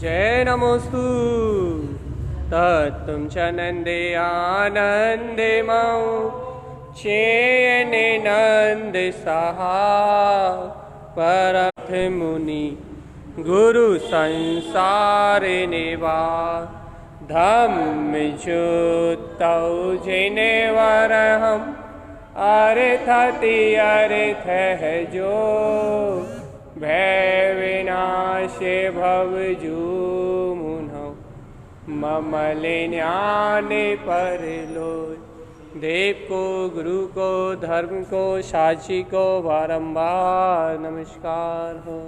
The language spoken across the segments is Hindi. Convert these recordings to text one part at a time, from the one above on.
जय नमोस्तु तत्तुम च नंदे आनंदे मऊ चेयने नंद सहा परथ मुनि गुरु संसार निवा धम्म जुतौ जिने वरहम अर्थति अर्थ है जो भय विनाशे भवजू मुनौ ममल ज्ञान पर लो। देव को, गुरु को, धर्म को, साक्षी को बारंबार नमस्कार हो।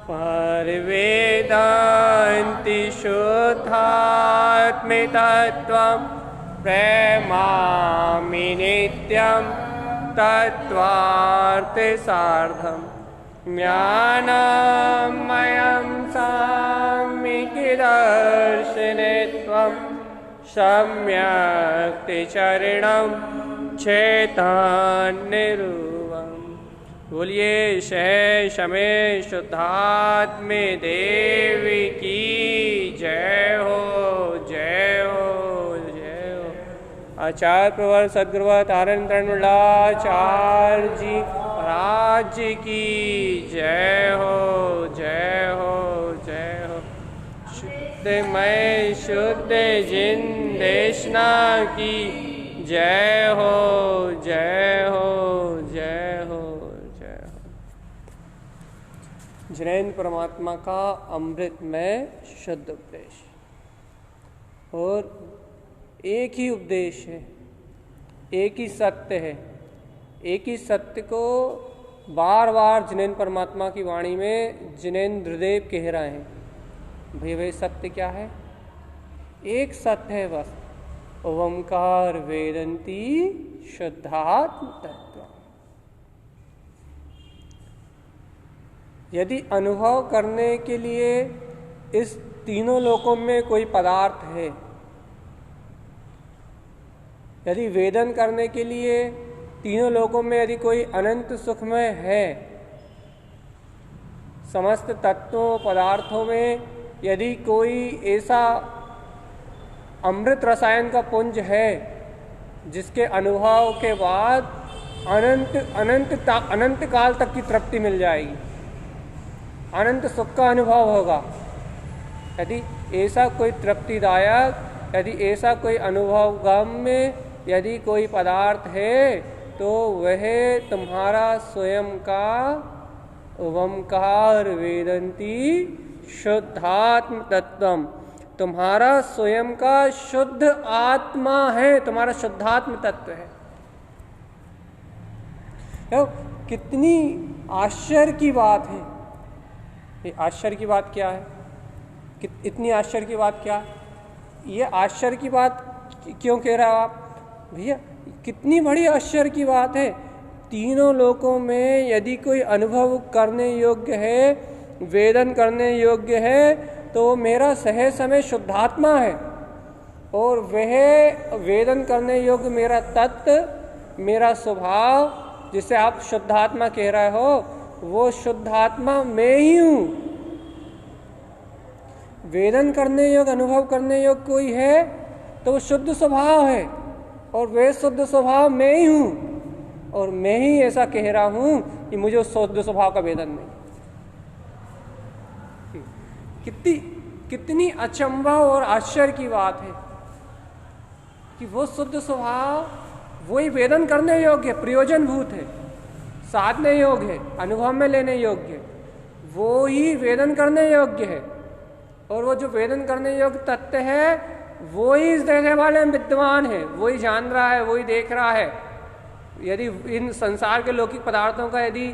पर वेदांति शुद्धात्म तत्वं प्रेमामि नित्यं तत्त्वार्थ सार्धं ज्ञानमयं सम्यक् दर्शनत्वं सम्यक् चरणं चैतन्यरूपम्। बोलिए शेष में शुद्धात्म देव की जय हो, जय हो, जय हो। आचार्य प्रवर सद्गुरु तारणाचार्य जी महाराज की जय हो, जय हो, जय हो। शुद्धमय शुद्ध जिन देशना की जय हो, जय हो, जय हो। जिनेन्द्र परमात्मा का अमृत में शुद्ध उपदेश, और एक ही उपदेश है, एक ही सत्य है। एक ही सत्य को बार बार जिनेन्द्र परमात्मा की वाणी में जिनेन्द्र देव कह रहे हैं। भाई वही सत्य क्या है? एक सत्य है बस, ओंकार वेदंती शुद्धात्म तत्व। यदि अनुभव करने के लिए इस तीनों लोकों में कोई पदार्थ है, यदि वेदन करने के लिए तीनों लोकों में यदि कोई अनंत सुखमय है, समस्त तत्वों पदार्थों में यदि कोई ऐसा अमृत रसायन का पुंज है जिसके अनुभव के बाद अनंत काल तक की तृप्ति मिल जाएगी, अनंत सुख का अनुभव होगा। यदि ऐसा कोई तृप्तिदायक, यदि ऐसा कोई अनुभव गम्य यदि कोई पदार्थ है, तो वह तुम्हारा स्वयं का ओंकार वेदंती शुद्धात्म तत्वम, तुम्हारा स्वयं का शुद्ध आत्मा है, तुम्हारा शुद्धात्म तत्व है। तो कितनी आश्चर्य की बात है। ये आश्चर्य की बात क्या है? इतनी आश्चर्य की बात क्या है? ये आश्चर्य की बात क्यों कह रहे हो आप भैया? कितनी बड़ी आश्चर्य की बात है। तीनों लोकों में यदि कोई अनुभव करने योग्य है, वेदन करने योग्य है, तो मेरा सहज समय शुद्धात्मा है, और वह वेदन करने योग्य मेरा तत्व, मेरा स्वभाव, जिसे आप शुद्धात्मा कह रहे हो, वो शुद्धात्मा मैं ही हूं। वेदन करने योग्य, अनुभव करने योग्य कोई है तो वो शुद्ध स्वभाव है, और वह शुद्ध स्वभाव मैं ही हूं, और मैं ही ऐसा कह रहा हूं कि मुझे उस शुद्ध स्वभाव का वेदन नहीं। कितनी अचंभा और आश्चर्य की बात है कि वो शुद्ध स्वभाव वही वेदन करने योग्य, प्रयोजनभूत है, साधने योग्य है, अनुभव में लेने योग्य है, वो ही वेदन करने योग्य है। और वो जो वेदन करने योग्य तत्व है, वो ही इस देखने वाले में विद्वान है, वो ही जान रहा है, वो ही देख रहा है। यदि इन संसार के लौकिक पदार्थों का यदि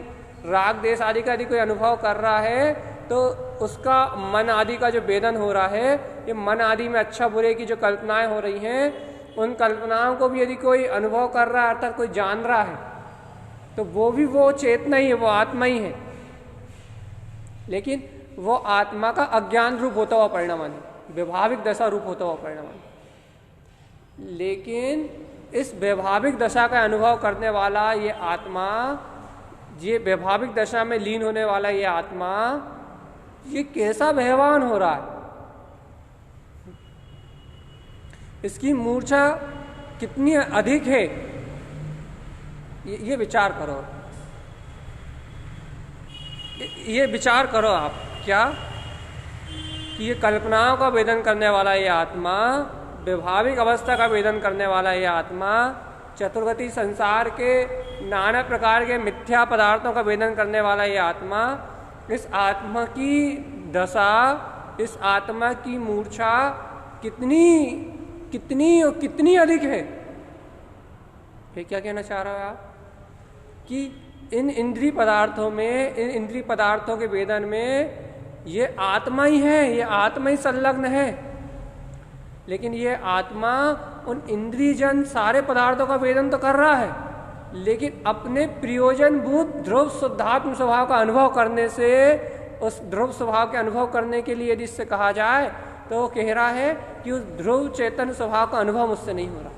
राग देश आदि का यदि कोई अनुभव कर रहा है, तो उसका मन आदि का जो वेदन हो रहा है, ये मन आदि में अच्छा बुरे की जो कल्पनाएं हो रही हैं, उन कल्पनाओं को भी यदि कोई अनुभव कर रहा है, अर्थात कोई जान रहा है, तो वो भी वो चेतना ही है, वो आत्मा ही है। लेकिन वो आत्मा का अज्ञान रूप होता हुआ परिणाम है, वैभाविक दशा रूप होता हुआ परिणाम है। लेकिन इस वैभाविक दशा का अनुभव करने वाला ये आत्मा, ये वैभाविक दशा में लीन होने वाला ये आत्मा, ये कैसा भयवान हो रहा है, इसकी मूर्छा कितनी अधिक है, ये विचार करो। ये विचार करो आप क्या कि ये कल्पनाओं का वेदन करने वाला ये आत्मा, वैभाविक अवस्था का वेदन करने वाला ये आत्मा, चतुर्गति संसार के नाना प्रकार के मिथ्या पदार्थों का वेदन करने वाला ये आत्मा, इस आत्मा की दशा, इस आत्मा की मूर्छा कितनी कितनी और कितनी अधिक है। ये क्या कहना चाह रहा है आप कि इन इंद्रिय पदार्थों में, इन इंद्रिय पदार्थों के वेदन में ये आत्मा ही है, ये आत्मा ही संलग्न है। लेकिन ये आत्मा उन इंद्रियजन सारे पदार्थों का वेदन तो कर रहा है, लेकिन अपने प्रयोजनभूत ध्रुव शुद्धात्म स्वभाव का अनुभव करने से, उस ध्रुव स्वभाव के अनुभव करने के लिए यदि इससे कहा जाए तो वो कह रहा है कि उस ध्रुव चेतन स्वभाव का अनुभव मुझसे नहीं हो रहा।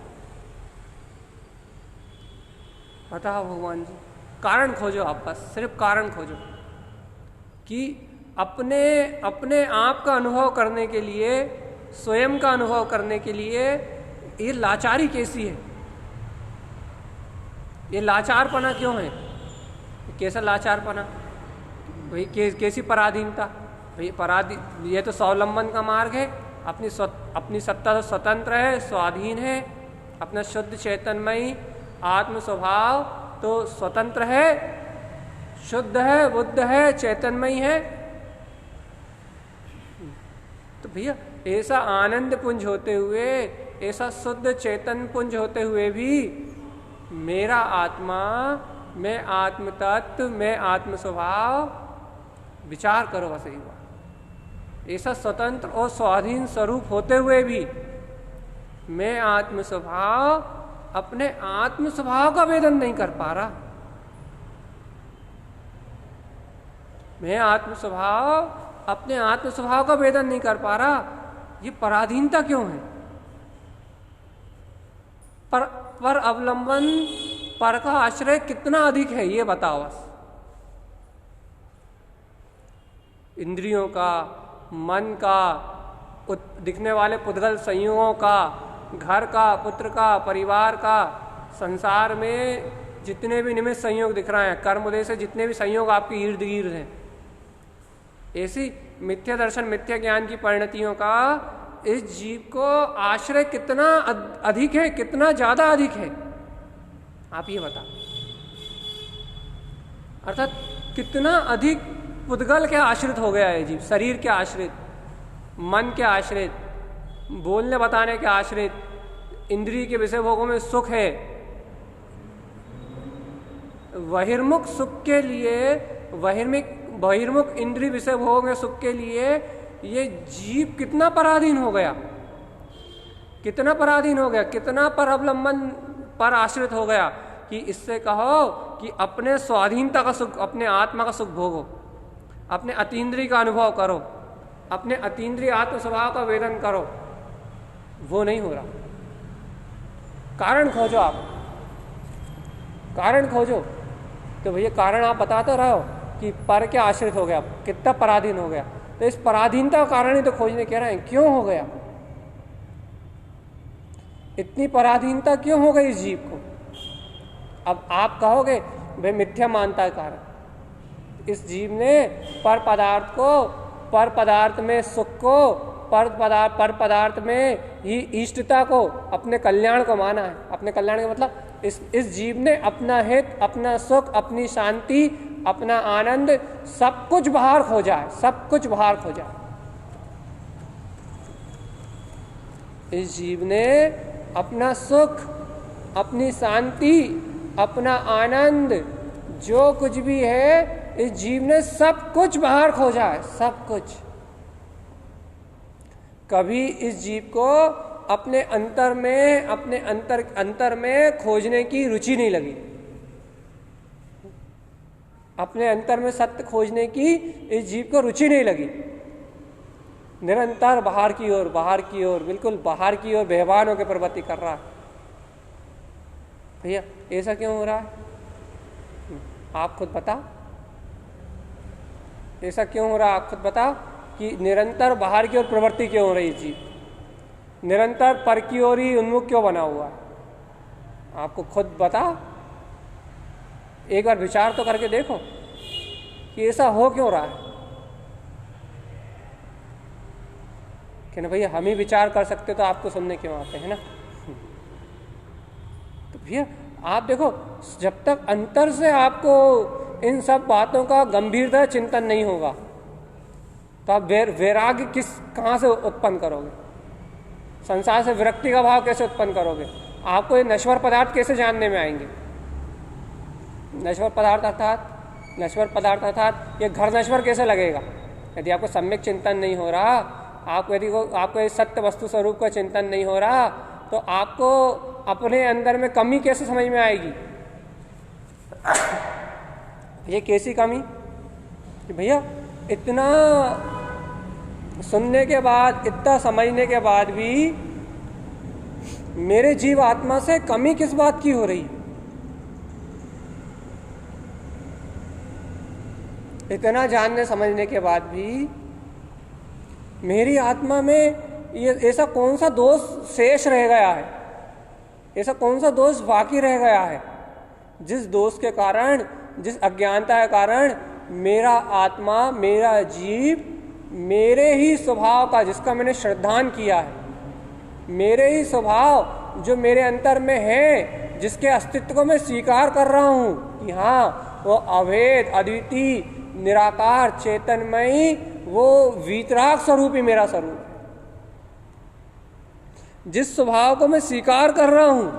बताओ भगवान जी, कारण खोजो, आप बस सिर्फ कारण खोजो कि अपने अपने आप का अनुभव करने के लिए, स्वयं का अनुभव करने के लिए ये लाचारी कैसी है, ये लाचारपना क्यों है, कैसा लाचारपना, भाई कैसी पराधीनता, भाई ये तो स्वावलंबन का मार्ग है, अपनी सत्ता तो स्वतंत्र है, स्वाधीन है, अपना शुद्ध चैतन्यमयी आत्म स्वभाव तो स्वतंत्र है, शुद्ध है, बुद्ध है, चैतन्यमयी है। तो भैया ऐसा आनंद पुंज होते हुए, ऐसा शुद्ध चैतन्य पुंज होते हुए भी मेरा आत्मा, मैं आत्म तत्व, मैं आत्म स्वभाव, विचार करो बस एक बार, ऐसा स्वतंत्र और स्वाधीन स्वरूप होते हुए भी मैं आत्म स्वभाव, अपने आत्म स्वभाव का वेदन नहीं कर पा रहा। मैं आत्म स्वभाव, अपने आत्म स्वभाव का वेदन नहीं कर पा रहा। ये पराधीनता क्यों है? पर अवलंबन, पर का आश्रय कितना अधिक है ये बताओ बस। इंद्रियों का, मन का, दिखने वाले पुद्गल संयोगों का, घर का, पुत्र का, परिवार का, संसार में जितने भी निमित्त संयोग दिख रहे हैं, कर्म उदय से जितने भी संयोग आपके इर्द गिर्द हैं, ऐसी मिथ्या दर्शन, मिथ्या ज्ञान की परिणतियों का इस जीव को आश्रय कितना अधिक है, कितना ज्यादा अधिक है, आप ये बता। अर्थात कितना अधिक पुद्गल के आश्रित हो गया है जीव, शरीर के आश्रित, मन के आश्रित, बोलने बताने के आश्रित, इंद्रिय के विषय भोगों में सुख है, बहिर्मुख सुख के लिए, बहिर्मुख इंद्रिय विषय भोग में सुख के लिए ये जीव कितना पराधीन हो गया, कितना पराधीन हो गया, कितना पर अवलंबन, पर आश्रित हो गया कि इससे कहो कि अपने स्वाधीनता का सुख, अपने आत्मा का सुख भोगो, अपने अतीन्द्रिय का अनुभव करो, अपने अतीन्द्रिय आत्म स्वभाव का वेदन करो, वो नहीं हो रहा। कारण खोजो आप, कारण खोजो। तो भैया कारण आप बताते रहो कि पर क्या आश्रित हो गया, कितना पराधीन हो गया, तो इस पराधीनता का कारण ही तो खोजने कह रहे हैं, क्यों हो गया, इतनी पराधीनता क्यों हो गई इस जीव को। अब आप कहोगे भाई मिथ्या मानता है कारण, इस जीव ने पर पदार्थ को, पर पदार्थ में सुख को, पर पदार्थ में ही इष्टता को, अपने कल्याण को माना है। अपने कल्याण का मतलब इस जीव ने अपना हित, अपना सुख, अपनी शांति, अपना आनंद सब कुछ बाहर खोजा है, सब कुछ बाहर खोजा। इस जीव ने अपना सुख, अपनी शांति, अपना आनंद, जो कुछ भी है इस जीव ने सब कुछ बाहर खोजा है, सब कुछ। कभी इस जीव को अपने अंतर में, अपने अंतर में खोजने की रुचि नहीं लगी। अपने अंतर में सत्य खोजने की इस जीव को रुचि नहीं लगी। निरंतर बाहर की ओर, बाहर की ओर, बिल्कुल बाहर की ओर बेहवान होकर प्रवृत्ति कर रहा है। भैया ऐसा क्यों हो रहा है? आप खुद बताओ, ऐसा क्यों हो रहा है? आप खुद बताओ कि निरंतर बाहर की ओर प्रवृत्ति क्यों हो रही जीव, निरंतर पर की ओर ही उन्मुख क्यों बना हुआ है? आपको खुद बताओ, एक बार विचार तो करके देखो कि ऐसा हो क्यों रहा है। कि ना भैया हम ही विचार कर सकते तो आपको सुनने क्यों आते हैं ना। तो भैया आप देखो, जब तक अंतर से आपको इन सब बातों का गंभीरता चिंतन नहीं होगा तो आप वैराग्य कहाँ से उत्पन्न करोगे? संसार से विरक्ति का भाव कैसे उत्पन्न करोगे? आपको ये नश्वर पदार्थ कैसे जानने में आएंगे? नश्वर पदार्थ अर्थात ये घर नश्वर कैसे लगेगा? यदि आपको सम्यक चिंतन नहीं हो रहा, आपको इस सत्य वस्तु स्वरूप का चिंतन नहीं हो रहा, तो आपको अपने अंदर में कमी कैसे समझ में आएगी? ये कैसी कमी कि भैया इतना सुनने के बाद, इतना समझने के बाद भी मेरे जीव आत्मा से कमी किस बात की हो रही है? इतना जानने समझने के बाद भी मेरी आत्मा में ये ऐसा कौन सा दोष शेष रह गया है, ऐसा कौन सा दोष बाकी रह गया है, जिस दोष के कारण, जिस अज्ञानता के कारण मेरा आत्मा, मेरा जीव मेरे ही स्वभाव का, जिसका मैंने श्रद्धान किया है, मेरे ही स्वभाव जो मेरे अंतर में है, जिसके अस्तित्व को मैं स्वीकार कर रहा हूं कि हाँ वो अभेद, अद्वितीय, निराकार, चेतनमयी, वो वीतराग स्वरूप ही मेरा स्वरूप है। जिस स्वभाव को मैं स्वीकार कर रहा हूं,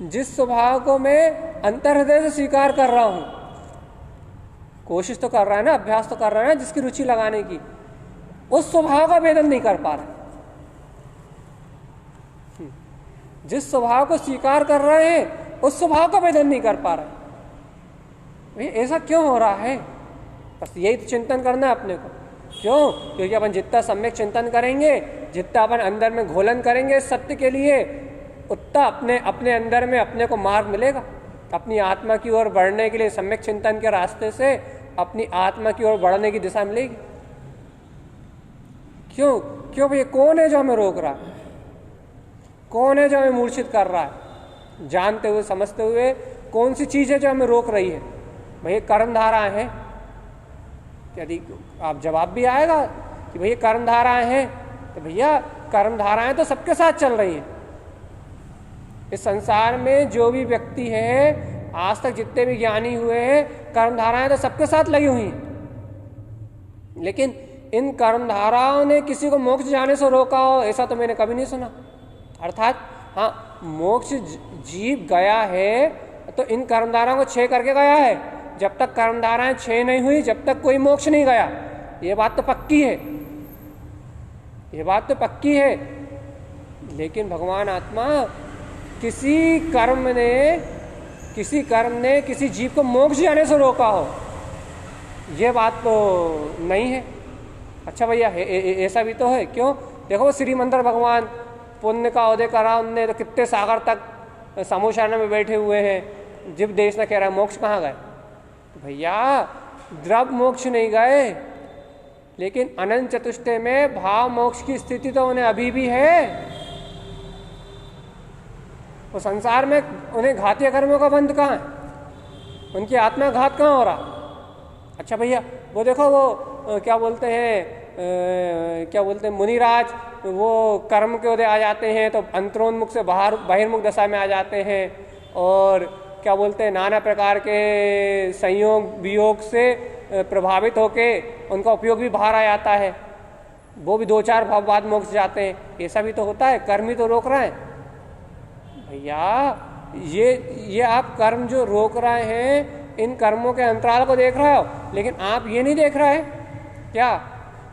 जिस स्वभाव को मैं अंतर्हृदय से स्वीकार कर रहा हूं, कोशिश तो कर रहा है ना, अभ्यास तो कर रहा है ना जिसकी रुचि लगाने की, उस स्वभाव का भेदन नहीं कर पा रहा। जिस स्वभाव को स्वीकार कर रहे हैं उस स्वभाव का भेदन नहीं कर पा रहा। ऐसा क्यों हो रहा है? बस यही तो चिंतन करना है अपने को। क्यों? क्योंकि अपन जितना सम्यक चिंतन करेंगे, जितना अपन अंदर में घोलन करेंगे सत्य के लिए, उतना अपने अंदर में अपने को मार्ग मिलेगा अपनी आत्मा की ओर बढ़ने के लिए। सम्यक चिंतन के रास्ते से अपनी आत्मा की ओर बढ़ने की दिशा मिलेगी। क्यों? क्यों भैया? कौन है जो हमें रोक रहा है? कौन है जो हमें मूर्छित कर रहा है? जानते हुए, समझते हुए कौन सी चीज है जो हमें रोक रही है? भैया कर्म धाराएं हैं। यदि आप जवाब भी आएगा कि भैया कर्म धाराएं हैं, तो भैया कर्म धाराएं तो सबके साथ चल रही हैं। इस संसार में जो भी व्यक्ति है, आज तक जितने भी ज्ञानी हुए हैं, कर्म धाराएं तो सबके साथ लगी हुई हैं। लेकिन इन कर्म धाराओं ने किसी को मोक्ष जाने से रोका हो, ऐसा तो मैंने कभी नहीं सुना। अर्थात हाँ, मोक्ष जीव गया है तो इन कर्मधाराओं को क्षय करके गया है। जब तक कर्मधाराएं क्षय नहीं हुई, जब तक कोई मोक्ष नहीं गया। ये बात तो पक्की है, ये बात तो पक्की है। लेकिन भगवान आत्मा, किसी कर्म ने किसी जीव को मोक्ष जाने से रोका हो, ये बात तो नहीं है। अच्छा भैया ऐसा भी तो है। क्यों? देखो श्रीमंदर भगवान पुण्य का उदय करा उनने, तो कितने सागर तक समूह में बैठे हुए हैं। जीव देश ने कह रहा है मोक्ष कहाँ गए? तो भैया द्रव मोक्ष नहीं गए, लेकिन अनंत चतुष्टय में भाव मोक्ष की स्थिति तो उन्हें अभी भी है। वो संसार में उन्हें घातीय कर्मों का बंध कहाँ है? उनकी आत्मा घात कहाँ हो रहा? अच्छा भैया वो देखो, वो क्या बोलते हैं मुनिराज, वो कर्म के उदय आ जाते हैं तो अंतरोन्मुख से बहिर्मुख दशा में आ जाते हैं, और क्या बोलते हैं नाना प्रकार के संयोग वियोग से प्रभावित होके उनका उपयोग भी बाहर आ जाता है। वो भी 2-4 भाव बाद मोक्ष जाते हैं। ऐसा भी तो होता है। कर्म ही तो रोक रहे हैं भैया। ये आप कर्म जो रोक रहे हैं, इन कर्मों के अंतराल को देख रहे हो, लेकिन आप ये नहीं देख रहे क्या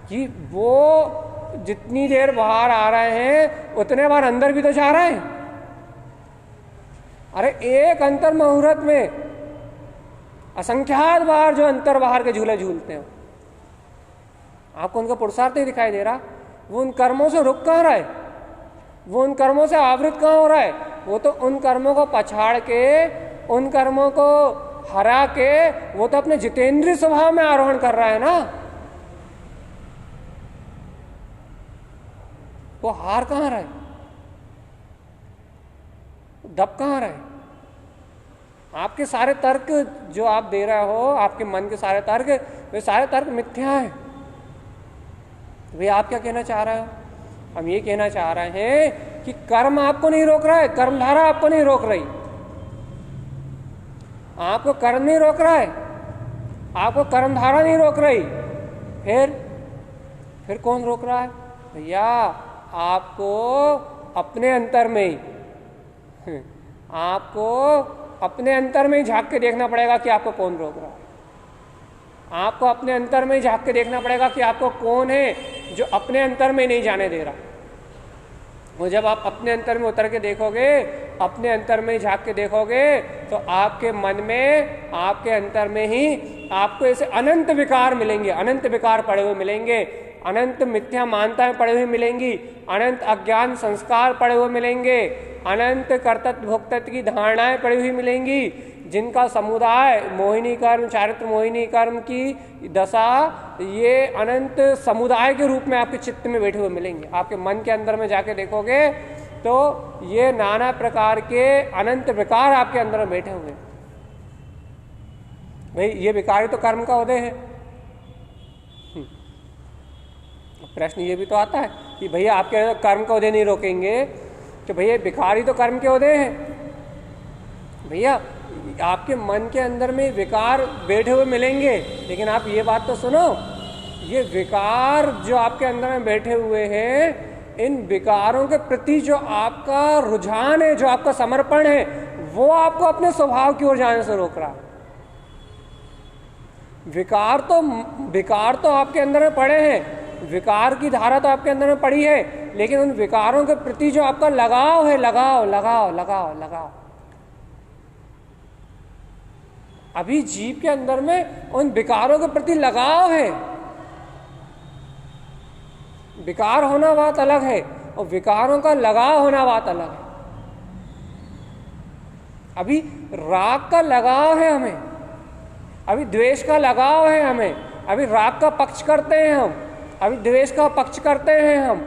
कि वो जितनी देर बाहर आ रहे हैं उतने बार अंदर भी तो जा रहे हैं। अरे एक अंतर मुहूर्त में असंख्यात बार जो अंतर बाहर के झूले झूलते हैं, आपको उनका पुरुषार्थ नहीं दिखाई दे रहा? वो उन कर्मों से रुक कहाँ रहा है, वो उन कर्मों से आवृत कहाँ हो रहा है? वो तो उन कर्मों को पछाड़ के, उन कर्मों को हरा के वो तो अपने जितेंद्रीय स्वभाव में आरोहण कर रहा है ना। वो हार कहाँ रहा है, दब कहाँ रहा है? आपके सारे तर्क जो आप दे रहे हो, आपके मन के सारे तर्क, वे सारे तर्क मिथ्या हैं। वे आप क्या कहना चाह रहे हो? हम ये कहना चाह रहे हैं कि कर्म आपको नहीं रोक रहा है, कर्मधारा आपको नहीं रोक रही, आपको कर्म नहीं रोक रहा है, आपको कर्मधारा नहीं रोक रही, फिर कौन रोक रहा है? भैया आपको अपने अंतर में ही, आपको अपने अंतर में ही झांक के देखना पड़ेगा कि आपको कौन रोक रहा है। आपको अपने अंतर में ही झांक के देखना पड़ेगा कि आपको कौन है जो अपने अंतर में नहीं जाने दे रहा। वो जब आप अपने अंतर में उतर के देखोगे, अपने अंतर में ही झांक के देखोगे, तो आपके मन में, आपके अंतर में ही आपको ऐसे अनंत विकार मिलेंगे, अनंत विकार पड़े हुए मिलेंगे, अनंत मिथ्या मान्यताएं पड़े हुए मिलेंगी, अनंत अज्ञान संस्कार पड़े हुए मिलेंगे, अनंत कर्तव्य भोक्तत्व की धारणाएं पड़ी हुई मिलेंगी, जिनका समुदाय मोहिनी कर्म, चारित्र मोहिनी कर्म की दशा, ये अनंत समुदाय के रूप में आपके चित्त में बैठे हुए मिलेंगे। आपके मन के अंदर में जाके देखोगे तो ये नाना प्रकार के अनंत विकार आपके अंदर में बैठे हुए। भाई ये विकार तो कर्म का उदय है। प्रश्न ये भी तो आता है कि भैया आपके कर्म का उदय नहीं रोकेंगे, तो भैया विकार ही तो कर्म के उदय है। भैया आपके मन के अंदर में विकार बैठे हुए मिलेंगे, लेकिन आप ये बात तो सुनो, ये विकार जो आपके अंदर में बैठे हुए हैं, इन विकारों के प्रति जो आपका रुझान है, जो आपका समर्पण है, वो आपको अपने स्वभाव की ओर जाने से रोक रहा है। विकार तो आपके अंदर में पड़े हैं, विकार की धारा तो आपके अंदर में पड़ी है, लेकिन उन विकारों के प्रति जो आपका लगाव है, लगाव अभी जीव के अंदर में उन विकारों के प्रति लगाव है। विकार होना बात अलग है और विकारों का लगाव होना बात अलग है। अभी राग का लगाव है हमें, अभी द्वेष का लगाव है हमें, अभी राग का पक्ष करते हैं हम, अभी द्वेष का पक्ष करते हैं हम,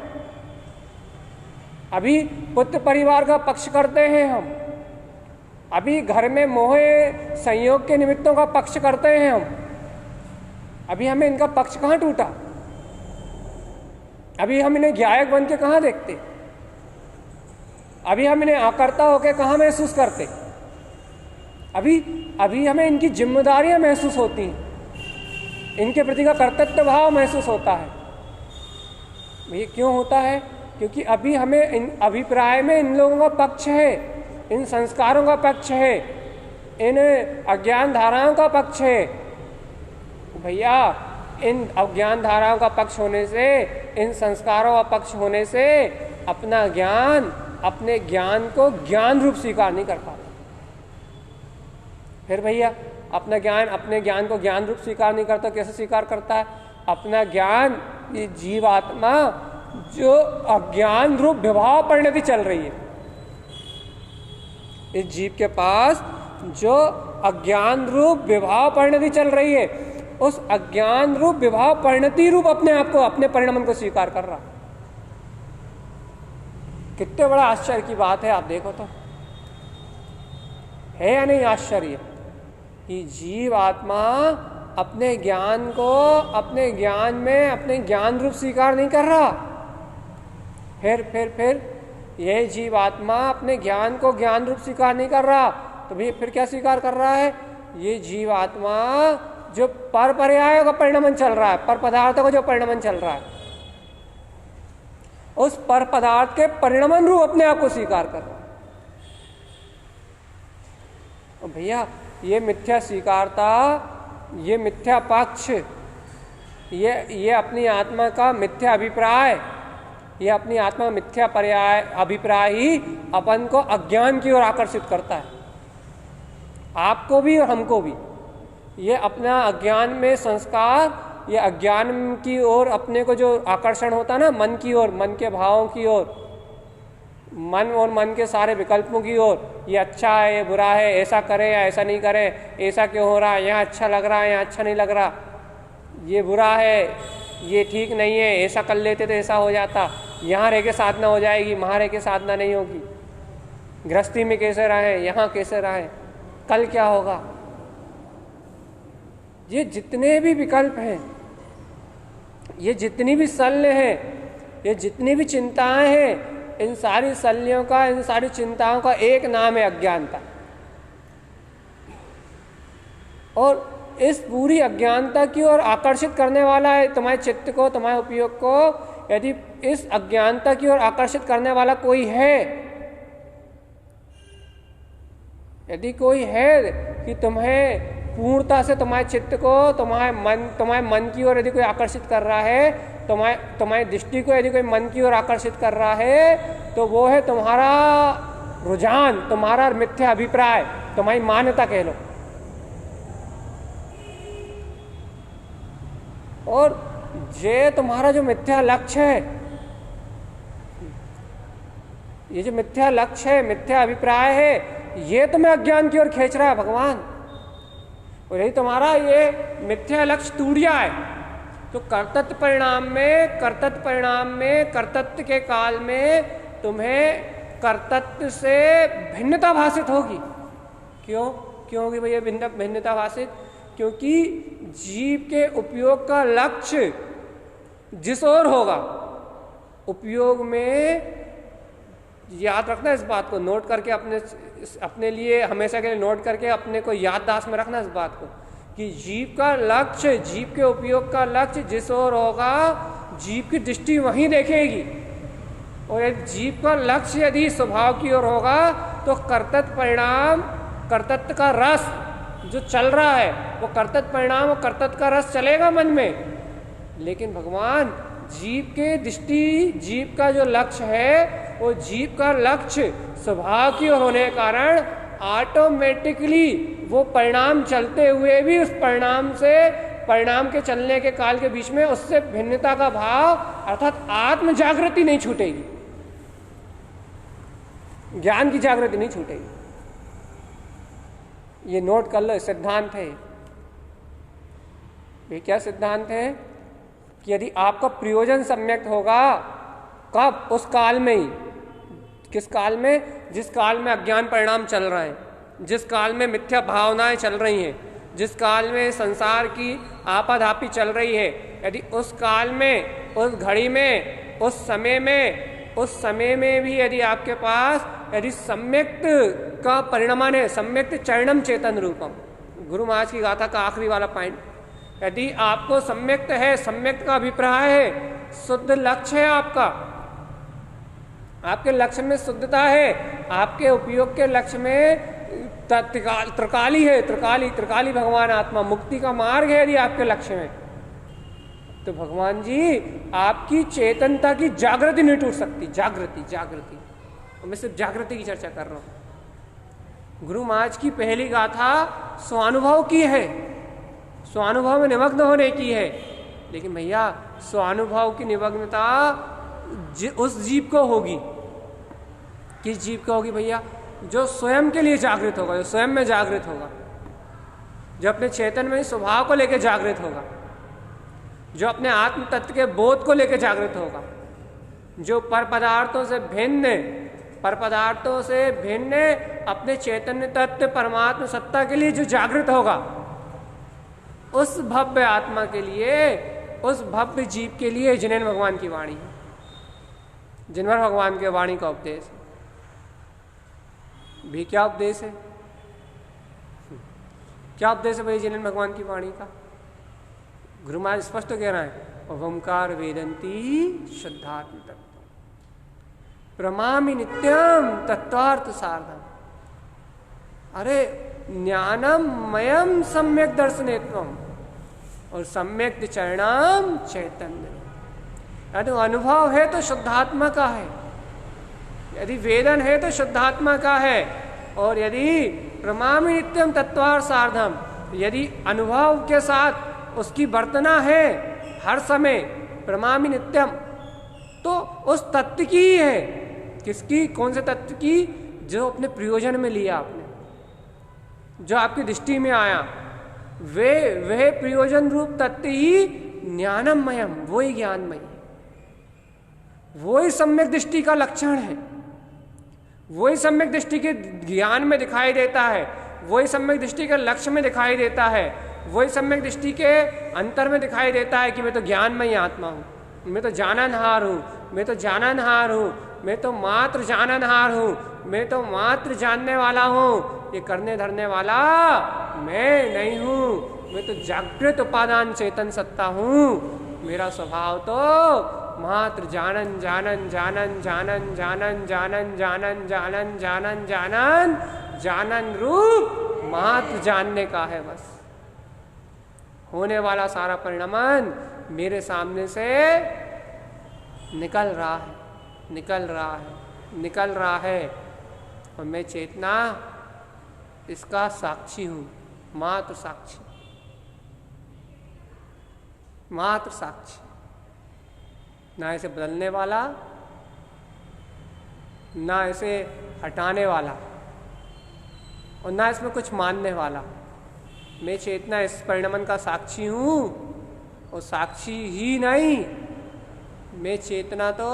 अभी पुत्र परिवार का पक्ष करते हैं हम, अभी घर में मोह संयोग के निमित्तों का पक्ष करते हैं हम। अभी हमें इनका पक्ष कहाँ टूटा? अभी हम इन्हें ज्ञायक बन के कहाँ देखते? अभी हम इन्हें आकर्ता होकर कहाँ महसूस करते? अभी हमें इनकी जिम्मेदारियां महसूस होती हैं, इनके प्रति का कर्तव्य भाव महसूस होता है। ये क्यों होता है? क्योंकि अभी हमें इन अभिप्राय में इन लोगों का पक्ष है, इन संस्कारों का पक्ष है, इन अज्ञान धाराओं का पक्ष है। भैया इन अज्ञान धाराओं का पक्ष होने से, इन संस्कारों का पक्ष होने से अपना ज्ञान, अपने ज्ञान को ज्ञान रूप स्वीकार नहीं कर पाता। फिर भैया अपने ज्ञान को ज्ञान रूप स्वीकार नहीं करता, कैसे स्वीकार करता है? अपना ज्ञान, ये जीवात्मा जो अज्ञान रूप विभाव परिणति चल रही है, इस जीव के पास जो अज्ञान रूप विभाव परिणति चल रही है, उस अज्ञान रूप विभाव परिणति रूप अपने आप को, अपने परिणमन को स्वीकार कर रहा। कितने बड़ा आश्चर्य की बात है, आप देखो तो है या नहीं आश्चर्य कि जीव आत्मा अपने ज्ञान को, अपने ज्ञान में अपने ज्ञान रूप स्वीकार नहीं कर रहा। फिर यह जीव आत्मा अपने ज्ञान को ज्ञान रूप स्वीकार नहीं कर रहा, तो भी फिर क्या स्वीकार कर रहा है? ये जीव आत्मा जो पर पर्याय का परिणमन चल रहा है, पर पदार्थों का जो परिणमन चल रहा है, उस पर पदार्थ के परिणमन रूप अपने आप को स्वीकार कर रहा है। और भैया ये मिथ्या स्वीकारता, ये मिथ्या पक्ष, ये अपनी आत्मा का मिथ्या अभिप्राय, ये अपनी आत्मा मिथ्या पर्याय अभिप्राय ही अपन को अज्ञान की ओर आकर्षित करता है, आपको भी और हमको भी। ये अपना अज्ञान में संस्कार, ये अज्ञान की ओर अपने को जो आकर्षण होता है ना, मन की ओर, मन के भावों की ओर, मन और मन के सारे विकल्पों की ओर, ये अच्छा है, ये बुरा है, ऐसा करें या ऐसा नहीं करें, ऐसा क्यों हो रहा है, यहाँ अच्छा लग रहा है, यहाँ अच्छा नहीं लग रहा, ये बुरा है, ये ठीक नहीं है, ऐसा कर लेते तो ऐसा हो जाता, यहाँ रह के साधना हो जाएगी, वहाँ रह के साधना नहीं होगी, गृहस्थी में कैसे रहें, यहाँ कैसे रहें, कल क्या होगा। ये जितने भी विकल्प हैं, ये जितनी भी शल्य हैं, ये जितनी भी चिंताएं हैं, इन सारी शल्यों का, इन सारी चिंताओं का एक नाम है अज्ञानता। और इस पूरी अज्ञानता की ओर आकर्षित करने वाला है तुम्हारे चित्त को, तुम्हारे उपयोग को। यदि इस अज्ञानता की ओर आकर्षित करने वाला कोई है, यदि कोई है कि तुम्हें पूर्णता से तुम्हारे चित्त को, तुम्हारे मन की ओर यदि कोई आकर्षित कर रहा है, तुम्हारी दृष्टि को यदि कोई मन की ओर आकर्षित कर रहा है, तो वो है तुम्हारा रुझान, तुम्हारा मिथ्या अभिप्राय, तुम्हारी मान्यता कह लो। और ये तुम्हारा जो मिथ्या लक्ष्य है, ये जो मिथ्या लक्ष्य है, मिथ्या अभिप्राय है, ये तुम्हें अज्ञान की ओर खींच रहा है भगवान। और यही तुम्हारा ये मिथ्या लक्ष्य टूट जाए तो कर्तत्व परिणाम में कर्तत्व के काल में तुम्हें कर्तत्व से भिन्नता भाषित होगी। क्यों होगी भैया भिन्नता भाषित? क्योंकि जीव के उपयोग का लक्ष्य जिस ओर होगा, उपयोग में याद रखना, इस बात को नोट करके अपने लिए हमेशा के लिए नोट करके अपने को याददाश्त में रखना इस बात को कि जीव का लक्ष्य, जीव के उपयोग का लक्ष्य जिस ओर होगा, जीव की दृष्टि वहीं देखेगी। और यदि जीव का लक्ष्य यदि स्वभाव की ओर होगा तो कर्तत्व परिणाम, कर्तत्व का रस जो चल रहा है वो कर्तत्व परिणाम और कर्तत्व का रस चलेगा मन में। लेकिन भगवान जीव के दृष्टि, जीव का जो लक्ष्य है वो जीव का लक्ष्य स्वभाव की ओर होने के कारण ऑटोमेटिकली वो परिणाम चलते हुए भी उस परिणाम से, परिणाम के चलने के काल के बीच में उससे भिन्नता का भाव अर्थात आत्म जागृति नहीं छूटेगी, ज्ञान की जागृति नहीं छूटेगी। ये नोट कर लो, सिद्धांत है ये। क्या सिद्धांत है कि यदि आपका प्रयोजन सम्यक होगा, कब? उस काल में ही। किस काल में? जिस काल में अज्ञान परिणाम चल रहे हैं, जिस काल में मिथ्या भावनाएं चल रही हैं, जिस काल में संसार की आपाधापी चल रही है। यदि उस काल में, उस घड़ी में, उस समय में भी यदि आपके पास यदि सम्यक्त का परिणामन है, सम्यक्त चरणम चेतन रूपम, गुरु महाराज की गाथा का आखिरी वाला पॉइंट, यदि आपको सम्यक्त है, सम्यक्त का अभिप्राय है, शुद्ध लक्ष्य है आपका, आपके लक्ष्य में शुद्धता है, आपके उपयोग के लक्ष्य में त्रिकाली है, त्रिकाली भगवान आत्मा, मुक्ति का मार्ग है यदि आपके लक्ष्य में, तो भगवान जी आपकी चेतनता की जागृति नहीं टूट सकती। जागृति मैं सिर्फ जागृति की चर्चा कर रहा हूं। गुरु महाराज की पहली गाथा स्वानुभव की है, स्वानुभव में निमग्न होने की है। लेकिन भैया स्वानुभव की निमग्नता उस जीव को होगी, किस जीव को होगी भैया? जो स्वयं के लिए जागृत होगा, जो स्वयं में जागृत होगा, जो अपने चेतन में स्वभाव को लेकर जागृत होगा, जो अपने आत्म तत्व के बोध को लेकर जागृत होगा, जो पर पदार्थों से भिन्न अपने चैतन्य तत्व परमात्मा सत्ता के लिए जो जागृत होगा, उस भव्य आत्मा के लिए, उस भव्य जीव के लिए जिनेन भगवान की वाणी है, जिनवर भगवान के वाणी का उपदेश है। भी क्या उपदेश है? क्या उपदेश है भाई जिनेन भगवान की वाणी का? गुरु महाराज स्पष्ट कह रहे हैं, ओंकार वेदंती शुद्धात्म तत्व प्रमामि नित्यम तत्वार्थ साधन। अरे ज्ञानम मयम सम्यक दर्शनेत्वम और सम्यक चरणम चैतन्य। यदि अनुभव है तो शुद्धात्मा का है, यदि वेदन है तो शुद्धात्मा का है, और यदि प्रमामि नित्यम तत्वार्थ साधम, यदि अनुभव के साथ उसकी बर्तना है हर समय प्रणमामि नित्यम, तो उस तत्व की ही है। किसकी? कौन से तत्व की? जो अपने प्रयोजन में लिया आपने, जो आपकी दृष्टि में आया, वह प्रयोजन रूप तत्व ही ज्ञानमयम, वो ही ज्ञानमय, वो ही सम्यक दृष्टि का लक्षण है, वो ही सम्यक दृष्टि के ज्ञान में दिखाई देता है, वही सम्यक दृष्टि के लक्ष्य में दिखाई देता है, वही सम्यक दृष्टि के अंतर में दिखाई देता है कि मैं तो ज्ञानमय आत्मा हूँ, मैं तो जाननहार हूँ, मैं तो जाननहार हूँ, मैं तो मात्र जाननहार हूँ, मैं तो मात्र जानने वाला हूँ, ये करने धरने वाला मैं नहीं हूँ, मैं तो जागृत उपादान चेतन सत्ता हूँ, मेरा स्वभाव तो मात्र जानन जानन जानन जानन जानन जानन जानन जानन जानन जानन जानन रूप मात्र जानने का है। बस होने वाला सारा परिणामन मेरे सामने से निकल रहा है, निकल रहा है, निकल रहा है, और मैं चेतना इसका साक्षी हूं, मात्र साक्षी, मात्र साक्षी, ना इसे बदलने वाला, ना इसे हटाने वाला, और ना इसमें कुछ मानने वाला। मैं चेतना इस परिणमन का साक्षी हूं, और साक्षी ही नहीं, मैं चेतना तो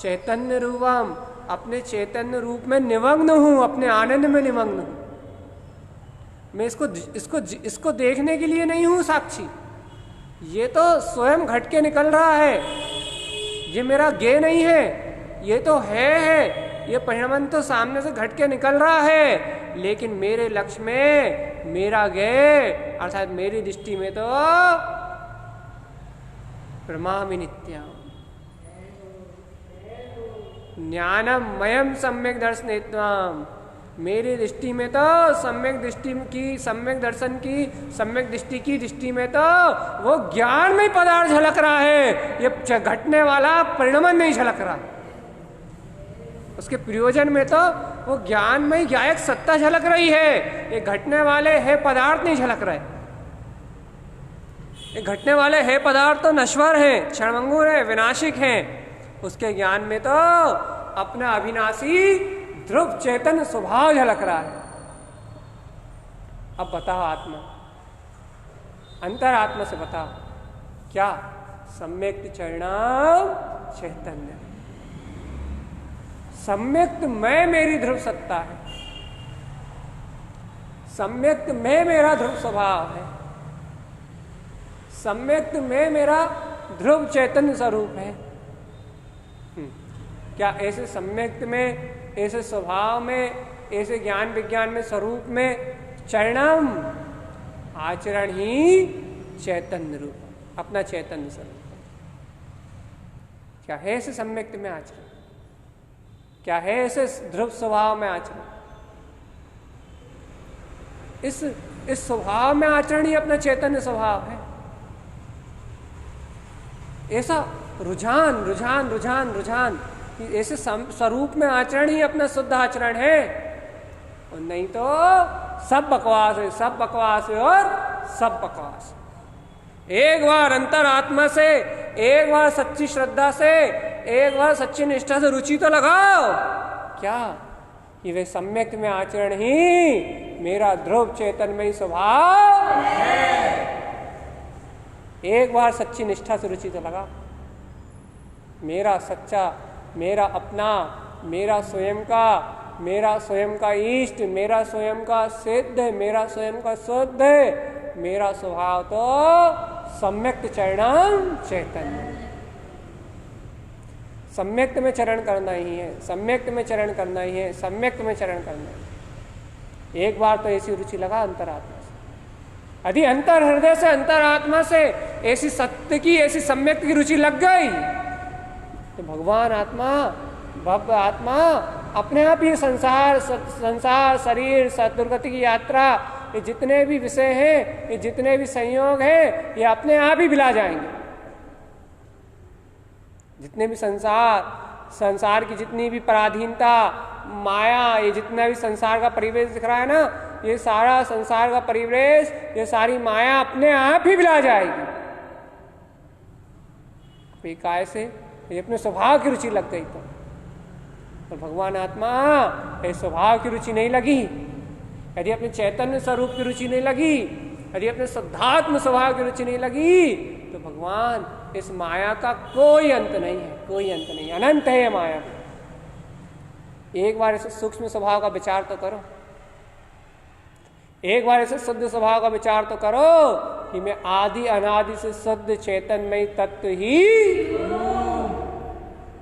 चैतन्य रूपम, अपने चैतन्य रूप में निमग्न हूं, अपने आनंद में निमग्न हूं। मैं इसको देखने के लिए नहीं हूं साक्षी, ये तो स्वयं घट के निकल रहा है, ये मेरा गे नहीं है, ये तो है, ये परिणमन तो सामने से घट के निकल रहा है, लेकिन मेरे लक्ष्य में मेरा गे अर्थात मेरी दृष्टि में तो प्रणमामि नित्यम ज्ञानमयम सम्यक दर्शनेत्वम, मेरी दृष्टि में तो सम्यक दृष्टि की, सम्यक दर्शन की, सम्यक दृष्टि की दृष्टि में तो वो ज्ञान में पदार्थ झलक रहा है, ये घटने वाला परिणमन नहीं झलक रहा। उसके प्रयोजन में तो वो ज्ञान में ज्ञायक सत्ता झलक रही है, ये घटने वाले है पदार्थ नहीं झलक रहे। ये घटने वाले है पदार्थ तो नश्वर है, क्षणभंगुर है, विनाशिक है, उसके ज्ञान में तो अपना अविनाशी ध्रुव चेतन स्वभाव झलक रहा है। अब बताओ आत्मा, अंतर आत्मा से बताओ क्या? सम्यक चरणम चैतन्य, सम्यक्त मैं मेरी ध्रुव सत्ता है, सम्यक्त मैं मेरा ध्रुव स्वभाव है, सम्यक्त मैं मेरा ध्रुव चैतन्य स्वरूप है। क्या ऐसे सम्यक्त में, ऐसे स्वभाव में, ऐसे ज्ञान विज्ञान में, स्वरूप में चरणम आचरण ही चैतन्य रूप, अपना चैतन्य स्वरूप है? क्या है ऐसे सम्यक्त में आचरण? क्या है ऐसे ध्रुव स्वभाव में आचरण? इस स्वभाव में आचरण ही अपना चैतन्य स्वभाव है। ऐसा रुझान रुझान रुझान रुझान, ऐसे स्वरूप में आचरण ही अपना शुद्ध आचरण है, और नहीं तो सब बकवास है, सब बकवास है और सब बकवास। एक बार अंतर आत्मा से, एक बार सच्ची श्रद्धा से, एक बार सच्ची निष्ठा से रुचि तो लगाओ क्या कि वे सम्यक में आचरण ही मेरा ध्रुव चैतन्यमय स्वभाव है। एक बार सच्ची निष्ठा से रुचि तो लगा, मेरा सच्चा, मेरा अपना, मेरा स्वयं का इष्ट, मेरा स्वयं का सिद्ध, मेरा स्वयं का शुद्ध, मेरा स्वभाव तो सम्यक चरणम चैतन्य। सम्यक्त में चरण करना ही है, सम्यक्त में चरण करना ही है, सम्यक्त में चरण करना है। एक बार तो ऐसी रुचि लगा अंतरात्मा से, यदि अंतर हृदय से, अंतरात्मा से ऐसी सत्य की, ऐसी सम्यक्त की रुचि लग गई तो भगवान आत्मा, भव्य आत्मा अपने आप ही संसार शरीर सद्दुर्गति की यात्रा, ये जितने भी विषय हैं, ये जितने भी संयोग हैं, ये अपने आप ही बिला जाएंगे। जितने भी संसार की जितनी भी पराधीनता, माया, ये जितना भी संसार का परिवेश दिख रहा है ना, ये सारा संसार का परिवेश, ये सारी माया अपने आप ही मिला जाएगी। कोई काय से ये अपने स्वभाव की रुचि लग गई तो भगवान आत्मा ये स्वभाव की रुचि नहीं लगी, यदि अपने चैतन्य स्वरूप की रुचि नहीं लगी, यदि अपने शुद्धात्म स्वभाव की रुचि नहीं लगी, तो भगवान इस माया का कोई अंत नहीं है, कोई अंत नहीं, अनंत है ये माया। एक बार इसे सूक्ष्म स्वभाव का विचार तो करो, एक बार इसे शुद्ध स्वभाव का विचार तो करो कि मैं आदि अनादि से शुद्ध चैतन्यमय तत्व ही।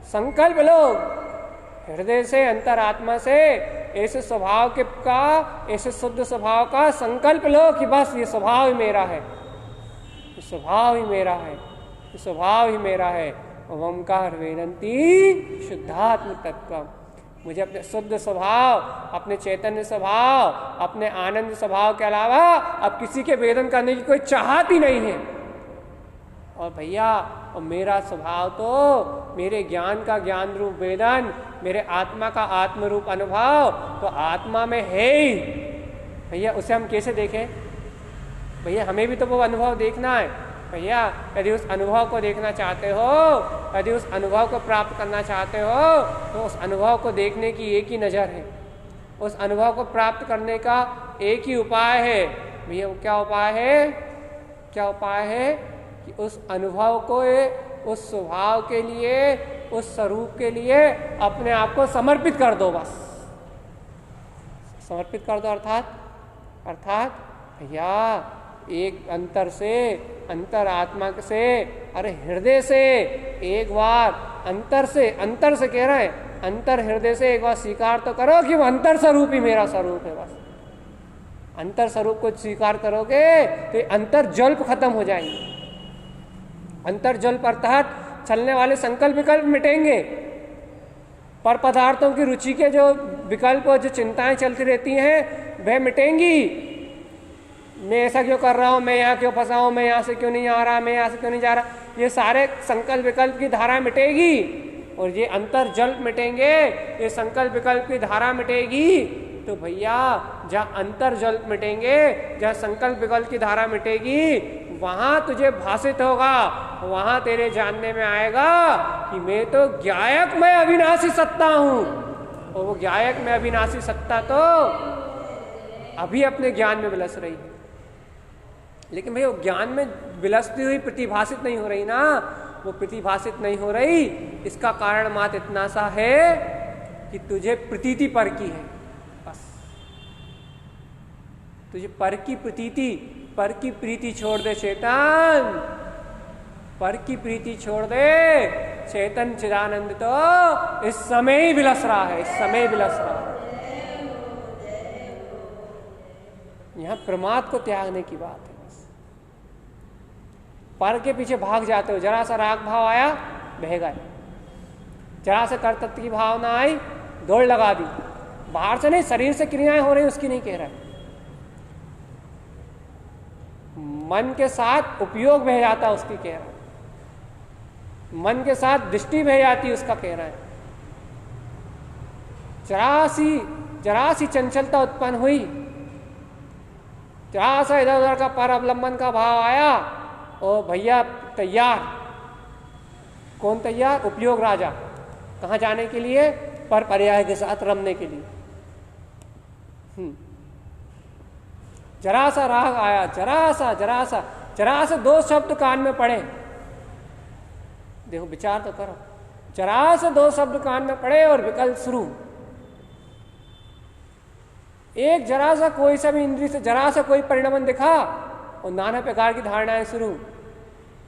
संकल्प लो हृदय से, अंतरात्मा से, ऐसे स्वभाव के का, ऐसे शुद्ध स्वभाव का संकल्प लो कि बस ये स्वभाव ही मेरा है, ये स्वभाव ही मेरा है, ये स्वभाव ही मेरा है। ओंकार वेदंती शुद्धात्म तत्व। मुझे अपने शुद्ध स्वभाव, अपने चैतन्य स्वभाव, अपने आनंद स्वभाव के अलावा अब किसी के वेदन करने की कोई चाहत ही नहीं है। और भैया, और मेरा स्वभाव तो मेरे ज्ञान का ज्ञान रूप वेदन, मेरे आत्मा का आत्म रूप अनुभव तो आत्मा में है ही। भैया उसे हम कैसे देखें? भैया हमें भी तो वो अनुभव देखना है। भैया यदि उस अनुभव को देखना चाहते हो, यदि उस अनुभव को प्राप्त करना चाहते हो, तो उस अनुभव को देखने की एक ही नज़र है, उस अनुभव को प्राप्त करने का एक ही उपाय है। भैया वो क्या उपाय है? क्या उपाय है कि उस अनुभव को, उस स्वभाव के लिए, उस स्वरूप के लिए अपने आप को समर्पित कर दो। बस समर्पित कर दो। अर्थात भैया एक अंतर से, अंतर आत्मा से, अरे हृदय से एक बार अंतर से कह रहे हैं, अंतर हृदय से एक बार स्वीकार तो करो कि वो अंतर स्वरूप ही मेरा स्वरूप है। बस अंतर स्वरूप को स्वीकार करोगे तो अंतर जल्प खत्म हो जाएंगे। अंतर जल्प अर्थात चलने वाले संकल्प विकल्प मिटेंगे, पर पदार्थों की रुचि के जो विकल्प और जो चिंताएं चलती रहती हैं वह मिटेंगी। मैं ऐसा क्यों कर रहा हूँ, मैं यहाँ क्यों फंसा हूँ, मैं यहाँ से क्यों नहीं आ रहा, मैं यहाँ से क्यों नहीं जा रहा, ये सारे संकल्प विकल्प की धारा मिटेगी। और ये अंतर जल्प मिटेंगे, ये संकल्प विकल्प की धारा मिटेगी। तो भैया जहाँ अंतर जल्प मिटेंगे, जहाँ संकल्प विकल्प की धारा मिटेगी, वहाँ तुझे भाषित होगा, वहाँ तेरे जानने में आएगा कि मैं तो ज्ञायक में अविनाशी सत्ता हूँ। और वो ज्ञायक में अविनाशी सत्ता तो अभी अपने ज्ञान में विलस रही है, लेकिन भाई वो ज्ञान में विलसती हुई प्रतिभाषित नहीं हो रही ना। वो प्रतिभाषित नहीं हो रही, इसका कारण मात्र इतना सा है कि तुझे प्रतीति पर की है। बस तुझे पर की प्रतीति, पर की प्रीति छोड़ दे चेतन, पर की प्रीति छोड़ दे। चेतन चिदानंद तो इस समय ही विलस रहा है, इस समय विलस रहा है। यहां प्रमाद को त्यागने की बात है। पर के पीछे भाग जाते हो, जरा सा राग भाव आया बह गए, जरा से कर्तृत्व की भावना आई दौड़ लगा दी। बाहर से नहीं, शरीर से क्रियाएं हो रही उसकी नहीं कह रहा है, मन के साथ उपयोग बह जाता उसकी कह रहा है, मन के साथ दृष्टि बह जाती उसका कह रहा है। जरा सी चंचलता उत्पन्न हुई, जरा सा इधर उधर का पर अवलंबन का भाव आया, ओ भैया तैयार। कौन तैयार? उपयोग राजा। कहाँ जाने के लिए? पर पर्याय के साथ रमने के लिए। जरा सा राग आया, जरा सा दो शब्द कान में पड़े, देखो विचार तो करो, जरा से दो शब्द कान में पड़े और विकल्प शुरू। एक जरा सा कोई सा भी इंद्रिय से जरा सा कोई परिणमन दिखा और नाना प्रकार की धारणाएं शुरू।